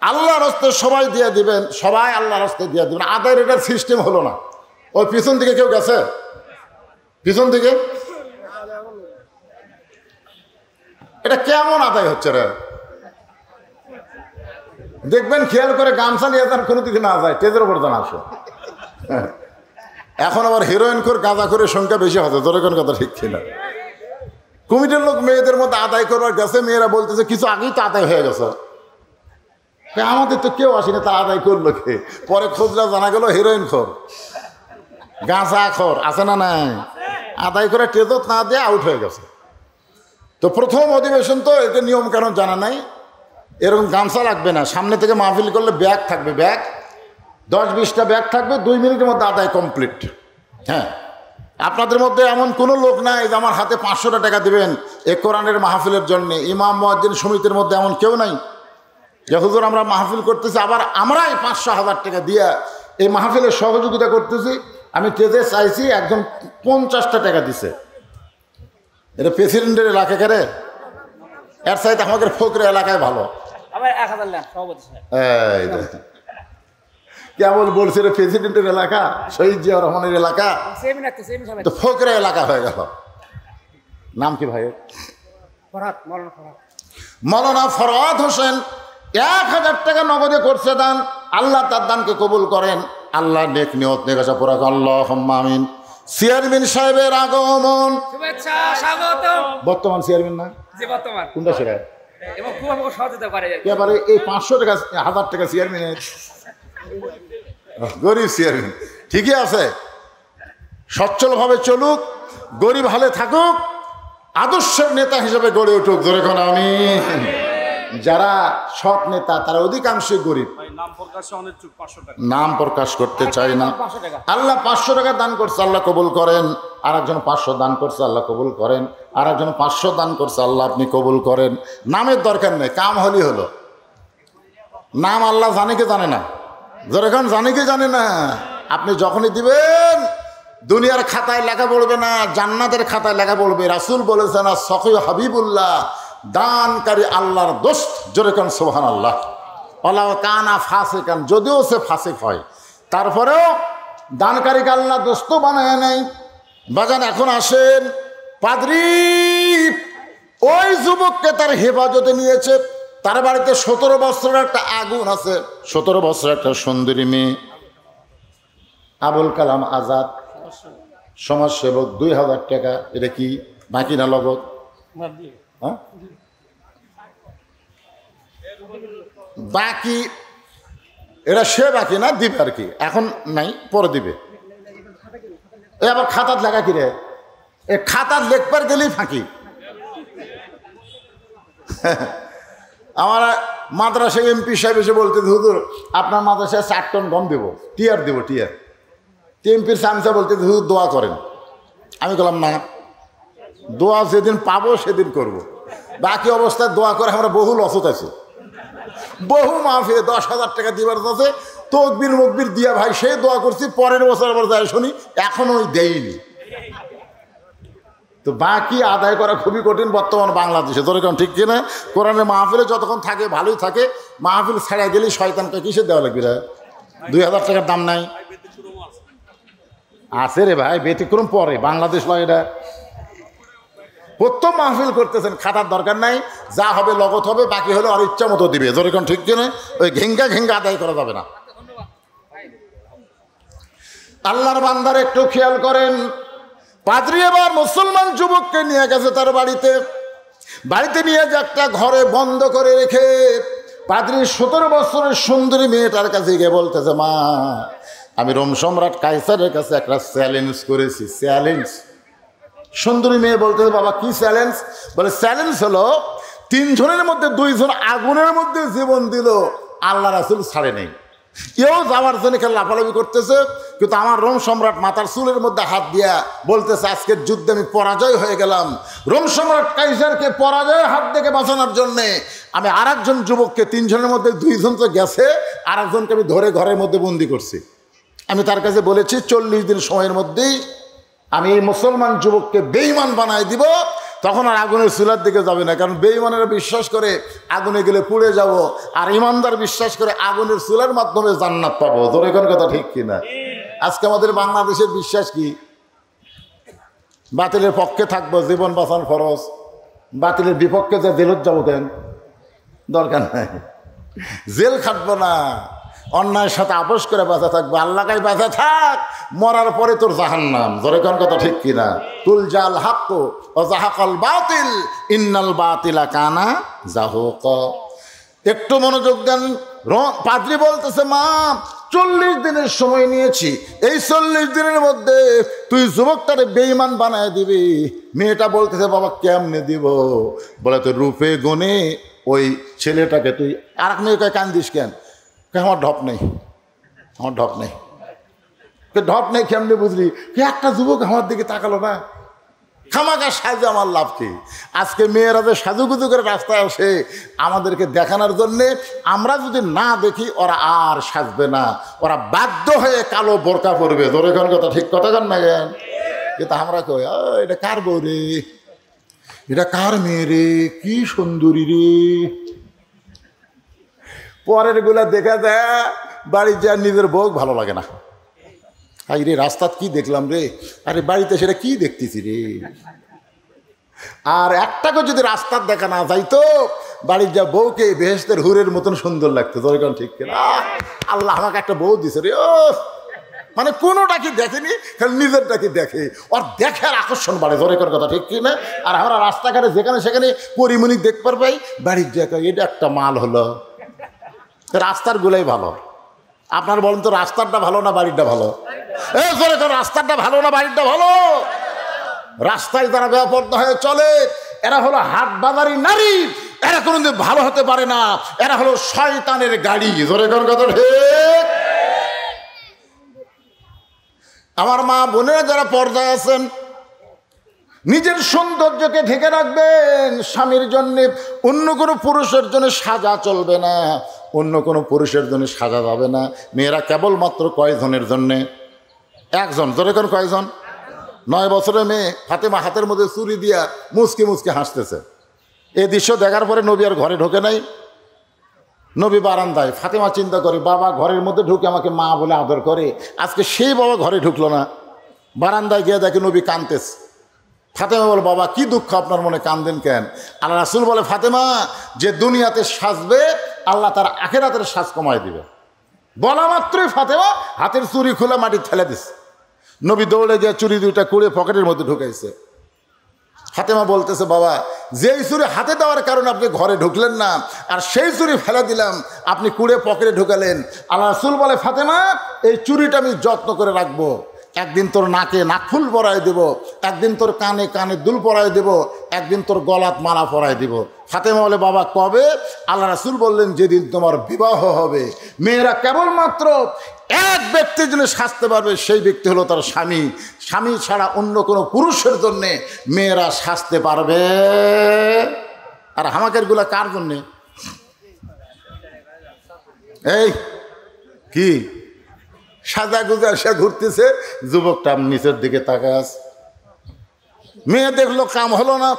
আল্লাহর রাস্তায় সবাই দিয়ে দিবেন, সবাই আল্লাহর রাস্তায় দিয়ে দিবেন। আদায়ের এটার সিস্টেম হলো না। ওই পিছন দিকে কেউ গেছে? পিছন দিকে এটা কেমন আদায় হচ্ছে রে? দেখবেন খেয়াল করে গামছা নিয়ে তার কোনো দিকে না যায়, টেজের উপর যেন আসে। এখন আবার হিরোইন করে গাঁজা করে সংখ্যা বেশি হচ্ছে, তোর কোন কথা ঠিক ছিল। কমিটির লোক মেয়েদের মধ্যে আদায় করবার গেছে, মেয়েরা বলতেছে কিছু আগেই তো আদায় হয়ে গেছে। আমাদের তো কেউ আসেনি, তা আদায় করলো কে? পরে খোঁজরা জানা গেল হিরোইন খোর, গাঁজা খোর আছে না নাই, আদায় করে টেজত না দিয়ে আউট হয়ে গেছে। তো প্রথম অধিবেশন তো এটা নিয়ম কানুন জানা নাই। এরকম গামছা লাগবে না, সামনে থেকে মাহফিল করলে ব্যাগ থাকবে, ব্যাগ 10-20টা ব্যাগ থাকবে, 2 মিনিটের মধ্যে আদায় কমপ্লিট। হ্যাঁ, আপনাদের মধ্যে এমন কোনো লোক নাই যে আমার হাতে 500 টাকা দিবেন এই কোরআনের মাহফিলের জন্য। ইমাম মুয়াজ্জিন সমিতির মধ্যে এমন কেউ নাই যে হুজুর আমরা মাহফিল করতেছি, আবার আমরাই 500-1000 টাকা দিয়ে এই মাহফিলের সহযোগিতা করতেছি। আমি টেজে চাইছি, একজন 50টা টাকা দিছে। এটা প্রেসিডেন্টের এলাকা করে, এর চাইতে আমাদের ফকরে এলাকায় ভালো। কেমন বলছে রে, প্রেসিডেন্টের এলাকা, শহীদ জিয়া রহমানের এলাকা, তো ফকরে এলাকা হয়ে গেল। নাম কি ভাই? মৌলানা ফরহাদ হোসেন 1000 টাকা নগদে করছে দান। আল্লাহ তার দানকে কবুল করেন, আল্লাহ নেক নিয়ত নেকাশা পুরা করেন, আল্লাহুম্মা আমিন। চেয়ারম্যান সাহেবের আগমন, বর্তমান চেয়ারম্যান না? কোনটা সেটা? এবারে এই 500 টাকা 1000 টাকা চেয়ারম্যানের, গরিব চেয়ারম্যান ঠিকই আছে, সচ্ছলভাবে চলুক, গরিব হালে থাকুক, আদর্শের নেতা হিসেবে গড়ে উঠুক। ধরে কোন আমি যারা সৎ নেতা তারা অধিকাংশই গরিব, নাম প্রকাশ করতে চাই না। আল্লাহ 500 টাকা দান করছে, আল্লাহ কবুল করেন। আর একজন 500 দান করছে, আল্লাহ কবুল করেন। আর একজন 500 দান করছে, আল্লাহ আপনি কবুল করেন। নামের দরকার নেই, কাম হলি হলো। নাম আল্লাহ জানে কি জানে না? যেরকম জানে কি জানে না? আপনি যখনই দিবেন দুনিয়ার খাতায় লেখা পড়বে না, জান্নাতের খাতায় লেখা পড়বে। রাসূল বলেছেন সখী হাবিবুল্লাহ, দানকারী আল্লাহর দোস্ত। যেরকম সুবহানাল্লাহ। ওয়ালাউ কানা ফাসিকান, যদিও সে ফাসিক হয় তারপরেও দানকারীকে আল্লাহ দোস্ত বানায় নাই। বাজান এখন আসেন, পাদ্রী ওই যুবককে তার হেফাজতে নিয়েছে। তার বাড়িতে 17 বছরের একটা আগুন আছে, 17 বছরের একটা সুন্দরী মেয়ে। আবুল কালাম আজাদ সমাজসেবক, 2000 টাকা। এটা কি বাকি না লগত? হ্যাঁ, বাকি এটা সে বাকি না, দিবে আর কি, এখন নাই, পরে দিবে। এ আবার খাতার লেখা কি রে? এ খাতার লেখবার গেলেই ফাঁকি। আমার মাদ্রাসায় এমপি সাহেব এসে বলতে, হুজুর আপনার মাদ্রাসায় 4 টন গম দেবো, টিয়ার দেবো, টিয়ার। এমপির সামসা বলতে, হুজুর দোয়া করেন। আমি বললাম না, দোয়া যেদিন পাবো সেদিন করব। বাকি অবস্থায় দোয়া করে আমরা বহু লসত আছে, বহু মাহফিলে 10,000 টাকা দিবার আছে, তকবির মকবির দিয়া ভাই সে দোয়া করছি, পরের বছর আবার যায় শুনি এখনো দেয়নি। তো বাকি আদায় করা খুবই কঠিন বর্তমান বাংলাদেশে। তোর কেমন ঠিক কিনা? কোরআনের মাহফিলে যতক্ষণ থাকে ভালোই থাকে, মাহফিল ছাড়া গেলেই শয়তানকে কিসে দেওয়া লাগবে রে? 2000 টাকার দাম নাই আছে রে ভাই, ব্যতিক্রম পরে বাংলাদেশ নয় এটা। প্রথম মাহফিল করতেছেন, খাতার দরকার নাই, যা হবে লগত হবে, বাকি হলে আর ইচ্ছা মতো দিবে। যেরকম ঠিক কিনা? ওই ঘেঙ্গা ঘেঙ্গা আদায় করা যাবে না। আল্লাহর বান্দার একটু খেয়াল করেন, পাদ্রী এবার মুসলমান যুবককে নিয়ে গেছে তার বাড়িতে। বাড়িতে নিয়ে যে একটা ঘরে বন্ধ করে রেখে পাদ্রী 17 বছরের সুন্দরী মেয়েটার কাছে গিয়ে বলতেছে, মা আমি রোম সম্রাট কাইসারের কাছে একটা চ্যালেঞ্জ করেছি। চ্যালেঞ্জ? সুন্দরী মেয়ে বলতেছে, বাবা কি চ্যালেঞ্জ? বলে চ্যালেঞ্জ হলো 3 জনের মধ্যে 2 জন আগুনের মধ্যে জীবন দিল, আল্লাহ রাসূল ছাড়ে নেই। কেউ যাওয়ার জন্য খেলে লাফালাফি করতেছে, কিন্তু আমার রোম সম্রাট মাথার চুলের মধ্যে হাত দিয়া বলতেছে, আজকের যুদ্ধে আমি পরাজয় হয়ে গেলাম। রোম সম্রাট কাইসারকে পরাজয়ের হাত থেকে বাঁচানোর জন্যে আমি আর একজন যুবককে, 3 জনের মধ্যে 2 জন তো গেছে, আর একজনকে আমি ধরে ঘরের মধ্যে বন্দি করছি। আমি তার কাছে বলেছি 40 দিন সময়ের মধ্যেই আমি এই মুসলমান যুবককে বেঈমান বানায় দিব, তখন আর আগুনের চুলার দিকে যাবে না, কারণ বেঈমানেরা বিশ্বাস করে আগুনে গেলে পুড়ে যাব, আর ইমানদার বিশ্বাস করে আগুনের চুলার মাধ্যমে জান্নাত পাবো। তোর এখন কথা ঠিক কিনা? আজকে আমাদের বাংলাদেশের বিশ্বাস কি? বাতিলের পক্ষে থাকবো, জীবন বাঁচান ফরজ। বাতিলের বিপক্ষে যে জেলত যাবো কেন? দরকার নাই, জেল খাটবো না, অন্যায়ের সাথে আপোষ করে বাঁচা থাকবো। আল্লাহকাই বাঁচা থাক, মরার পরে তোর জাহান্নাম। জোরে কোন কথা ঠিক কিনা? তুল জাল হাক্ক ও জাহাকাল বাতিল ইন্নাল বাতিলা কানা জাহুক। একটু মনোযোগ দেন। পাদ্রী বলতেছে, মা 40 দিনের সময় নিয়েছি, এই 40 দিনের মধ্যে তুই যুবকটারে বেঈমান বানায় দিবি। মেয়েটা বলতেছে, বাবা কেমনে দিব? বলে, তুই রূপে গুণে ওই ছেলেটাকে তুই। আর এক মেয়েকে কান্দিস কেন? আমার ঢপ নেই, আমার ঢপ নেই। ঢপ নেই কেমনে বুঝলি? একটা যুবক আমার দিকে তাকালো না, খামাকা সাজে আমার লাভ কি? আজকে মেয়েরা যে সাজুগুজু করে রাস্তায় আসে আমাদেরকে দেখানোর জন্যে, আমরা যদি না দেখি ওরা আর সাজবে না, ওরা বাধ্য হয়ে কালো বোরকা পরবে। ধরে কোন কথা ঠিক কথা কন না কেন? কিন্তু আমরা কই, এটা কার বউ রে, এটা কার মেয়ে রে, কি সুন্দরী রে। পরের গুলা দেখা যায়, বাড়ির যা নিজের বউ ভালো লাগে না। আই রে, রাস্তাত কি দেখলাম রে, আরে বাড়িতে সেটা কি দেখতেছি রে। আর একটাকে যদি রাস্তার দেখা না যাইতো, বাড়ির যা বউকে বেহেশতের হুরের মতন সুন্দর লাগতো। দরকার ঠিক কিনা? আল্লাহ আমাকে একটা বউ দিছে রে। ও মানে কোনোটা কি দেখেনি, খালি নিজেরটা কি দেখে, ওর দেখার আকর্ষণ বাড়ে। দরকার কথা ঠিক কিনা? আর আমরা রাস্তাঘাটে যেখানে সেখানে পরিমণিক দেখতে পারবাই, বাড়ির জায়গায় এটা একটা মাল হলো। রাস্তার গুলাই ভালো। আপনার বলেন তো, রাস্তারটা ভালো না বাড়িটা ভালো? রাস্তাটা ভালো না বাড়িটা ভালো? রাস্তায় যারা বেপরদা হয়ে চলে, এরা হলো হাট বাজারি নারী, এরা কোনোদিন ভালো হতে পারে না, এরা হলো শয়তানের গাড়ি। জোরে কোন কথা ঠিক? আমার মা বোনেরা যারা পর্দায় আছেন, নিজের সৌন্দর্যকে ঢেকে রাখবেন। স্বামীর জন্যে অন্য কোনো পুরুষের জন্য সাজা চলবে না, অন্য কোনো পুরুষের জন্য সাজা যাবে না। মেয়েরা কেবলমাত্র কয়জনের জন্যে? একজন। জোরে কোন কয়জন? 9 বছরের মেয়ে ফাতেমা হাতের মধ্যে চুরি দিয়া মুচকি মুচকি হাসতেছে। এই দৃশ্য দেখার পরে নবী আর ঘরে ঢোকে নাই, নবী বারান্দায়। ফাতেমা চিন্তা করে, বাবা ঘরের মধ্যে ঢুকে আমাকে মা বলে আদর করে, আজকে সেই বাবা ঘরে ঢুকলো না। বারান্দায় গিয়ে দেখে নবী কাঁদতেছে। ফাতেমা বলে, বাবা কি দুঃখ আপনার মনে, কান্দেন কেন? আল্লাহ রাসূল বলে, ফাতেমা যে দুনিয়াতে সাজবে, আল্লাহ তার আখিরাতের সাজ কমায় দিবে। বলা মাত্রই ফাতেমা হাতের চুরি খুলে মাটি ঠেলে দিছে। নবী দৌড়ে গিয়ে চুরি 2টা কুড়ে পকেটের মধ্যে ঢুকাইছে। ফাতেমা বলতেছে, বাবা যেই চুরি হাতে দেওয়ার কারণে আপনি ঘরে ঢুকলেন না, আর সেই চুরি ফেলে দিলাম, আপনি কুড়ে পকেটে ঢুকালেন। আল্লাহ রাসূল বলে, ফাতেমা এই চুরিটা আমি যত্ন করে রাখবো। একদিন তোর নাকে নাকফুল পরায় দেব, একদিন তোর কানে কানে দুল পরায় দেব, একদিন তোর গলাত মালা পরায় দিব। ফাতেমা বলে, বাবা কবে? আল্লাহ রাসূল বললেন, যেদিন তোমার বিবাহ হবে। মেয়েরা কেবলমাত্র এক ব্যক্তির জন্য সাজতে পারবে, সেই ব্যক্তি হলো তার স্বামী। স্বামী ছাড়া অন্য কোনো পুরুষের জন্যে মেয়েরা সাজতে পারবে। আর হামাকের গুলা কার জন্যে? এই কি সাজা গুজা সে ঘুরতেছে, যুবকটা নিচের দিকে তাকায় আছে। মেয়ে দেখলো কাম হলো না,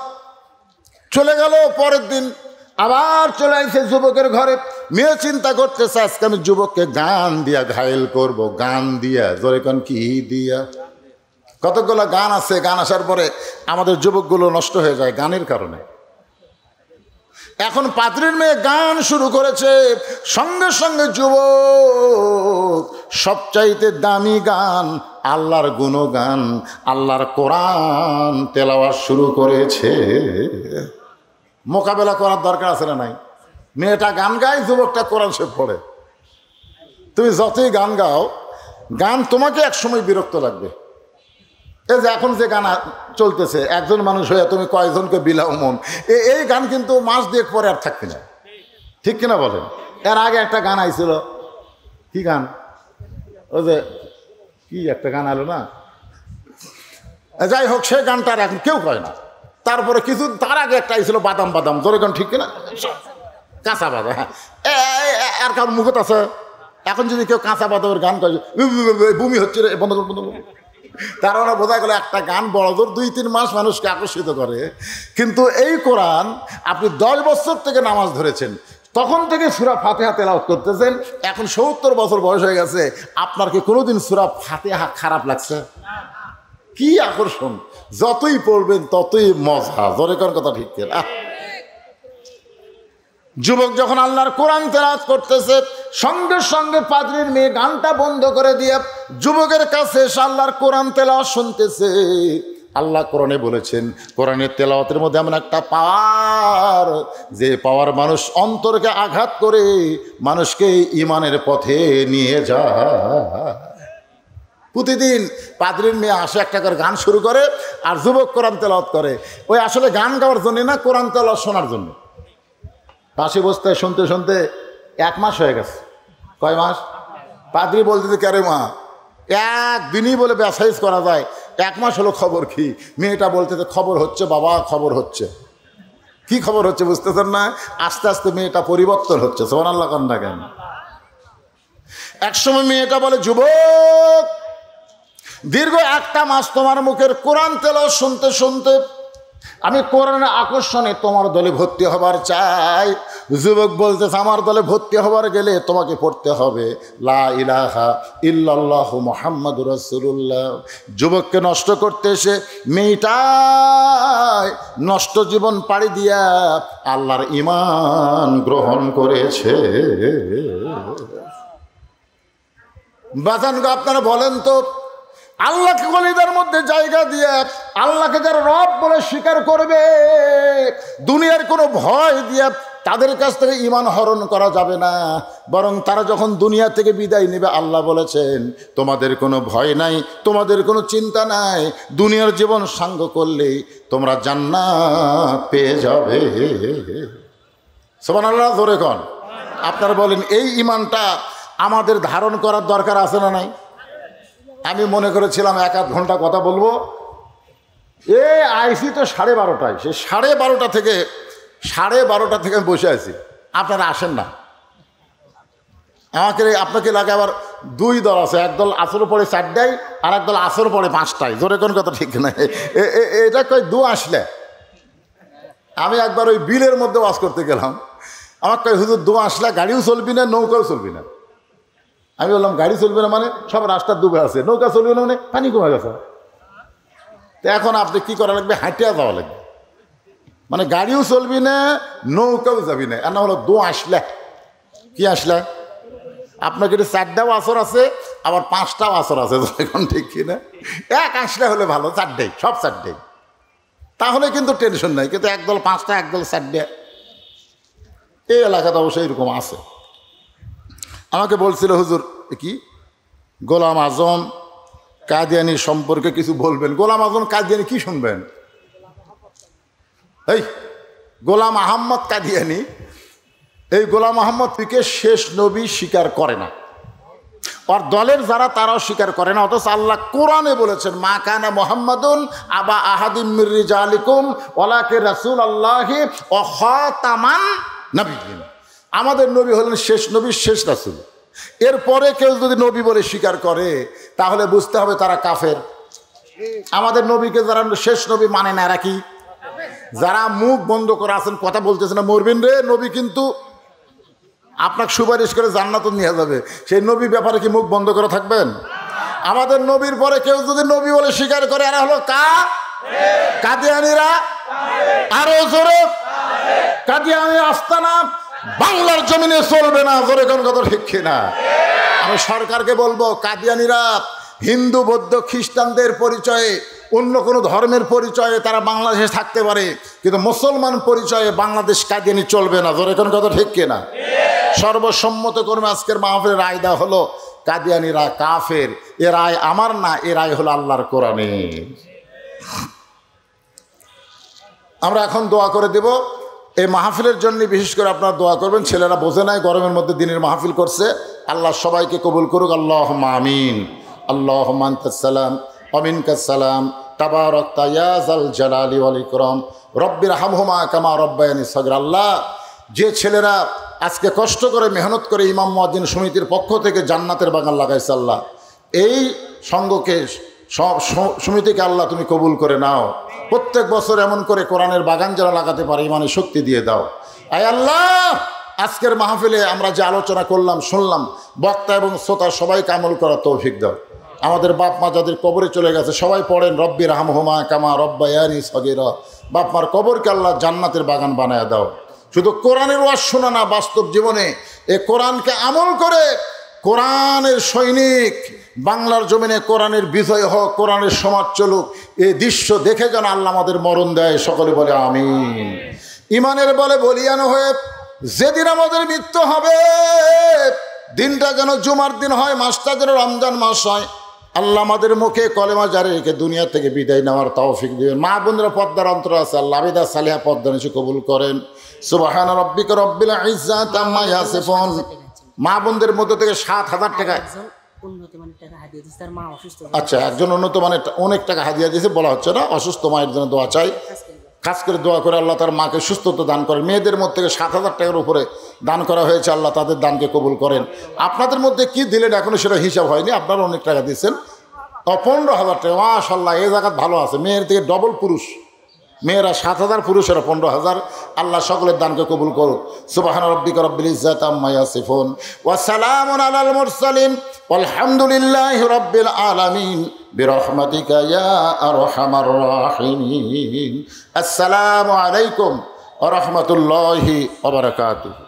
চলে গেল। পরের দিন আবার চলে আসছে যুবকের ঘরে। মেয়ে চিন্তা করতেছে, আজকে আমি যুবককে গান দিয়া ঘায়েল করব। গান দিয়া, জোরে কোন কি দিয়া? কতগুলো গান আছে, গান আসার পরে আমাদের যুবকগুলো নষ্ট হয়ে যায় গানের কারণে। এখন পাত্রীর মেয়ে গান শুরু করেছে, সঙ্গে সঙ্গে যুবক সবচাইতে দামি গান, আল্লাহর গুণগান, আল্লাহর কোরআন তেলাওয়াত শুরু করেছে। মোকাবেলা করার দরকার আছে না নাই? মেয়েটা গান গায়, যুবকটা কোরআন শরীফ পড়ে। তুমি যতই গান গাও, গান তোমাকে একসময় বিরক্ত লাগবে। এই যে এখন যে গান চলতেছে, একজন মানুষ হয়ে তুমি কয়জনকে বিলাও মন, এই গান কিন্তু মাস 2 পরে আর থাকবে না। ঠিক কিনা বলেন? এর আগে একটা গান আইছিল, কি গান? ওই যে কি একটা গান আলো না, যাই হোক, সেই গানটা আর এখন কেউ কয় না। তারপরে কিছু তার আগে একটা আইছিল, বাদাম বাদাম। জোরে গান ঠিক কিনা? কাঁচা বাদাম। হ্যাঁ, আর কারণ মুখত আছে। এখন যদি কেউ কাঁচা বাদামের গান কয়, বমি হচ্ছে রে, বন্ধ কর, বন্ধ কর। তার মানে বোঝা গেল একটা গান বড় জোর 2-3 মাস মানুষকে আকর্ষিত করে, কিন্তু এই কোরআন আপনি 10 বছর থেকে নামাজ ধরেছেন, তখন থেকে সূরা ফাতিহা তেলাওয়াত করতেছেন, এখন 70 বছর বয়স হয়ে গেছে, আপনার কি কোনোদিন সূরা ফাতিহা খারাপ লাগছে? কি আকর্ষণ, যতই পড়বেন ততই মজা, জোরে কোন কথা ঠিক না? যুবক যখন আল্লাহর কোরআন তেলাওয়াত করতেছে, সঙ্গে সঙ্গে পাদ্রীর মেয়ে গানটা বন্ধ করে দিয়ে যুবকের কাছে এসে আল্লাহর কোরআন তেলাওয়াত শুনতেছে। আল্লাহ কোরআনে বলেছেন, কোরআনের তেলাওয়াতের মধ্যে এমন একটা পাওয়ার, যে পাওয়ার মানুষ অন্তরকে আঘাত করে মানুষকে ঈমানের পথে নিয়ে যায়। প্রতিদিন পাদ্রীর মেয়ে আসে, একটা করে গান শুরু করে, আর যুবক কোরআন তেলাওয়াত করে। ওই আসলে গান গাওয়ার জন্য না, কোরআন তেলাওয়াত শোনার জন্য। পাশে বসতে শুনতে শুনতে 1 মাস হয়ে গেছে। কয় মাস? পাদ্রী বলতে কে রে মা, একদিনই বলে ব্যাসাইজ করা যায়, 1 মাস হলো খবর কি? মেয়েটা বলতে খবর হচ্ছে বাবা, খবর হচ্ছে। কি খবর হচ্ছে বুঝতেছেন না? আস্তে আস্তে মেয়েটা পরিবর্তন হচ্ছে। সুবহানাল্লাহ কান না কেন? একসময় মেয়েটা বলে, যুবক, দীর্ঘ 1 মাস তোমার মুখের কোরআন তেলাওয়াত শুনতে শুনতে আমি কোরআনের আকর্ষণে তোমার দলে ভর্তি হবার চাই। যুবক বলতেছে, আমার দলে ভর্তি হবার গেলে তোমাকে পড়তে হবে লা ইলাহা ইল্লাল্লাহু মুহাম্মাদুর রাসূলুল্লাহ। যুবককে নষ্ট করতে এসে মেয়েটাই নষ্ট জীবন পাড়ি দিয়া আল্লাহর ঈমান গ্রহণ করেছে। বাজানগো, আপনারা বলেন তো, আল্লাহকে কলিজার মধ্যে জায়গা দিয়ে আল্লাহকে যারা রব বলে স্বীকার করবে, দুনিয়ার কোনো ভয় দিয়ে তাদের কাছ থেকে ঈমান হরণ করা যাবে না। বরং তারা যখন দুনিয়া থেকে বিদায় নেবে, আল্লাহ বলেছেন, তোমাদের কোনো ভয় নাই, তোমাদের কোনো চিন্তা নাই, দুনিয়ার জীবন সাঙ্গ করলেই তোমরা জান্নাত পেয়ে যাবে। সুবহানাল্লাহ, জোরে কোন। আপনারা বলেন, এই ঈমানটা আমাদের ধারণ করার দরকার আছে না নাই? আমি মনে করেছিলাম 1-8 ঘন্টা কথা বলবো, আইসি তো 12:30টায়। সে 12:30 থেকে 12:30 থেকে আমি বসে আছি, আপনারা আসেন না। আপনাকে লাগে আবার 2 দল আছে, একদল আসর পড়ে 4টায়, আর একদল আসর পড়ে 5টায়। জোরে কোন কথা ঠিক না? এটা কই দু আসলে। আমি একবার ওই বিলের মধ্যে ওয়াজ করতে গেলাম, আমার কই, হুজুর দু আসলে গাড়িও চলবি না, নৌকাও চলবি না। আমি বললাম, গাড়ি চলবে না মানে? সব রাস্তা ডুবে আছে। নৌকা চলবে না মানে? পানি কমে গেছে। তো এখন আপনি কি করা লাগবে? হাঁটিয়া যাওয়া লাগবে। মানে গাড়িও চলবি না, নৌকাও যাবি না। আর না হলো দু আসলে। কি আসলে? আপনার কিন্তু 4টাও আসর আছে, আবার 5টাও আসর আছে। এখন ঠিক কিনা? 1 আসলে হলে ভালো, 4টাই, সব 4টাই, তাহলে কিন্তু টেনশন নাই। কিন্তু একদল 5টা, একদল 4টে, এই এলাকাতে অবশ্যই এরকম আছে। আমাকে বলছিল, হুজুর কি গোলাম আজম কাদিয়ানি সম্পর্কে কিছু বলবেন। গোলাম আজম কাদিয়ানি কি শুনবেন? এই গোলাম আহম্মদ কাদিয়ানি, এই গোলাম আহম্মদ পিকে শেষ নবী স্বীকার করে না, আর দলের যারা তারাও স্বীকার করে না। অথচ আল্লাহ কোরআনে বলেছেন, মা কানা মুহাম্মাদুন আবা আহাদিম মির রিজালিকুম ওয়ালাকিন রাসূলুল্লাহি ওয়া খাতামান নাবিয়্যিন। আমাদের নবী হলেন শেষ নবী, শেষ রাসূল। এরপরে কেউ যদি নবী বলে স্বীকার করে, তাহলে বুঝতে হবে তারা কাফের। আমাদের নবীকে যারা শেষ নবী মানে না, এরা কি? যারা মুখ বন্ধ করে আছেন, কথা বলতেছে না, মরবেন রে, নবী কিন্তু আপনাকে সুপারিশ করে জান্নাতে নিয়ে যাবে, সেই নবী ব্যাপারে কি মুখ বন্ধ করে থাকবেন? আমাদের নবীর পরে কেউ যদি নবী বলে স্বীকার করে, এরা হলো কাদিয়ানীরা। আরো জোরে, কাদিয়ানী আস্তানা বাংলার জমিনে চলবে না। জোরে কোন কথা ঠিক কিনা? আমি সরকারকে বলবো, কাদিয়ানীরা হিন্দু, বৌদ্ধ, খ্রিস্টানদের পরিচয়ে, অন্য কোনো ধর্মের পরিচয়ে তারা বাংলাদেশে থাকতে পারে, কিন্তু মুসলমান পরিচয়ে বাংলাদেশ কাদিয়ানি চলবে না। জোরে কোন কথা ঠিক কিনা? সর্বসম্মত কর্মে আজকের মাহফিলের রায় দেওয়া হলো, কাদিয়ানীরা কাফের। এ রায় আমার না, এ রায় হলো আল্লাহর কোরআনে। আমরা এখন দোয়া করে দেব। এই মাহফিলের জন্য বিশেষ করে আপনারা দোয়া করবেন। ছেলেরা বোঝে নাই, গরমের মধ্যে দিনের মাহফিল করছে। আল্লাহ সবাইকে কবুল করুক। আল্লাহুম্মা আমিন। আল্লাহুম্মা আনতাস সালাম ওয়া মিনকাস সালাম, তাবারাকতা ইয়া যাল জালালি ওয়াল ইকরাম, রব্বিরহামহুমা কামা রব্বায়ানি সগীরা। আল্লাহ, যে ছেলেরা আজকে কষ্ট করে মেহনত করে ইমাম মুয়াজ্জিন সমিতির পক্ষ থেকে জান্নাতের বাগান লাগাইছে, আল্লাহ এই সঙ্গকে সব সমিতিকে আল্লাহ তুমি কবুল করে নাও। প্রত্যেক বছর এমন করে কোরআনের বাগান যারা লাগাতে পারে ইমানে শক্তি দিয়ে দাও। আয় আল্লাহ, আজকের মাহফিলে আমরা যে আলোচনা করলাম, শুনলাম, বক্তা এবং শ্রোতা সবাইকে আমল করার তৌফিক দাও। আমাদের বাপ মা যাদের কবরে চলে গেছে সবাই পড়েন রব্বি রাহমহুমা কামা রব্বায়ানি সগীরা। বাপ মার কবরকে আল্লাহ জান্নাতের বাগান বানায় দাও। শুধু কোরআনের ওয়াজ শোনা না, বাস্তব জীবনে এ কোরআনকে আমল করে কোরআনের সৈনিক বাংলার জমিনে কোরআনের বিজয় হোক, কোরআনের সমাজ চলুক, এই দৃশ্য দেখে যেন আল্লাহ আমাদের মরণ দেয়। সকলে বলে আমিন। ইমানের বলে বলিয়ান হয়ে যেদিন আমাদের মৃত্যু হবে, দিনটা যেন জুমার দিন হয়, মাসটা যেন রমজান মাস হয়। আল্লাহ আমাদের মুখে কলেমা জারি রেখে দুনিয়া থেকে বিদায় নেওয়ার তৌফিক দিবেন। মা বোনরা পর্দার অন্তর আছে, আল্লাহ আবিদা সালিহা পর্দা নিচে কবুল করেন। সুবহান রাব্বিকা রব্বিল ইজ্জাতি আম্মা ইয়াসিফুন। মা বোনদের মধ্য থেকে 7,000 টাকা, আচ্ছা, একজন উন্নত মানের অনেক টাকা হাদিয়া দিয়েছে, বলা হচ্ছে না। অসুস্থ মায়ের জন্য দোয়া চাই, কাজ করে দোয়া করে আল্লাহ তার মাকে সুস্থতা দান করেন। মেয়েদের মধ্যে থেকে 7,000 টাকার উপরে দান করা হয়েছে, আল্লাহ তাদের দানকে কবুল করেন। আপনাদের মধ্যে কি দিলেন এখনো সেটা হিসাব হয়নি, আপনারা অনেক টাকা দিচ্ছেন। 15,000 টাকা, মাশাআল্লাহ, এই জায়গা ভালো আছে। মেয়ের থেকে ডবল পুরুষ, মেয়েরা 7,000, পুরুষেরা 15,000। আল্লাহ সকলের দানকে কবুল করুক। সুবহান রাব্বিকা রব্বিল ইজ্জাতি আম্মা ইয়াসিফুন ওয়া সালামুন আলাল মুরসালিন ওয়ালহামদুলিল্লাহি রাব্বিল আলামিন বিরহমাতিকা ইয়া আরহামার রাহিমিন। আসসালামু আলাইকুম ওয়া রাহমাতুল্লাহি ওয়া বারাকাতুহু।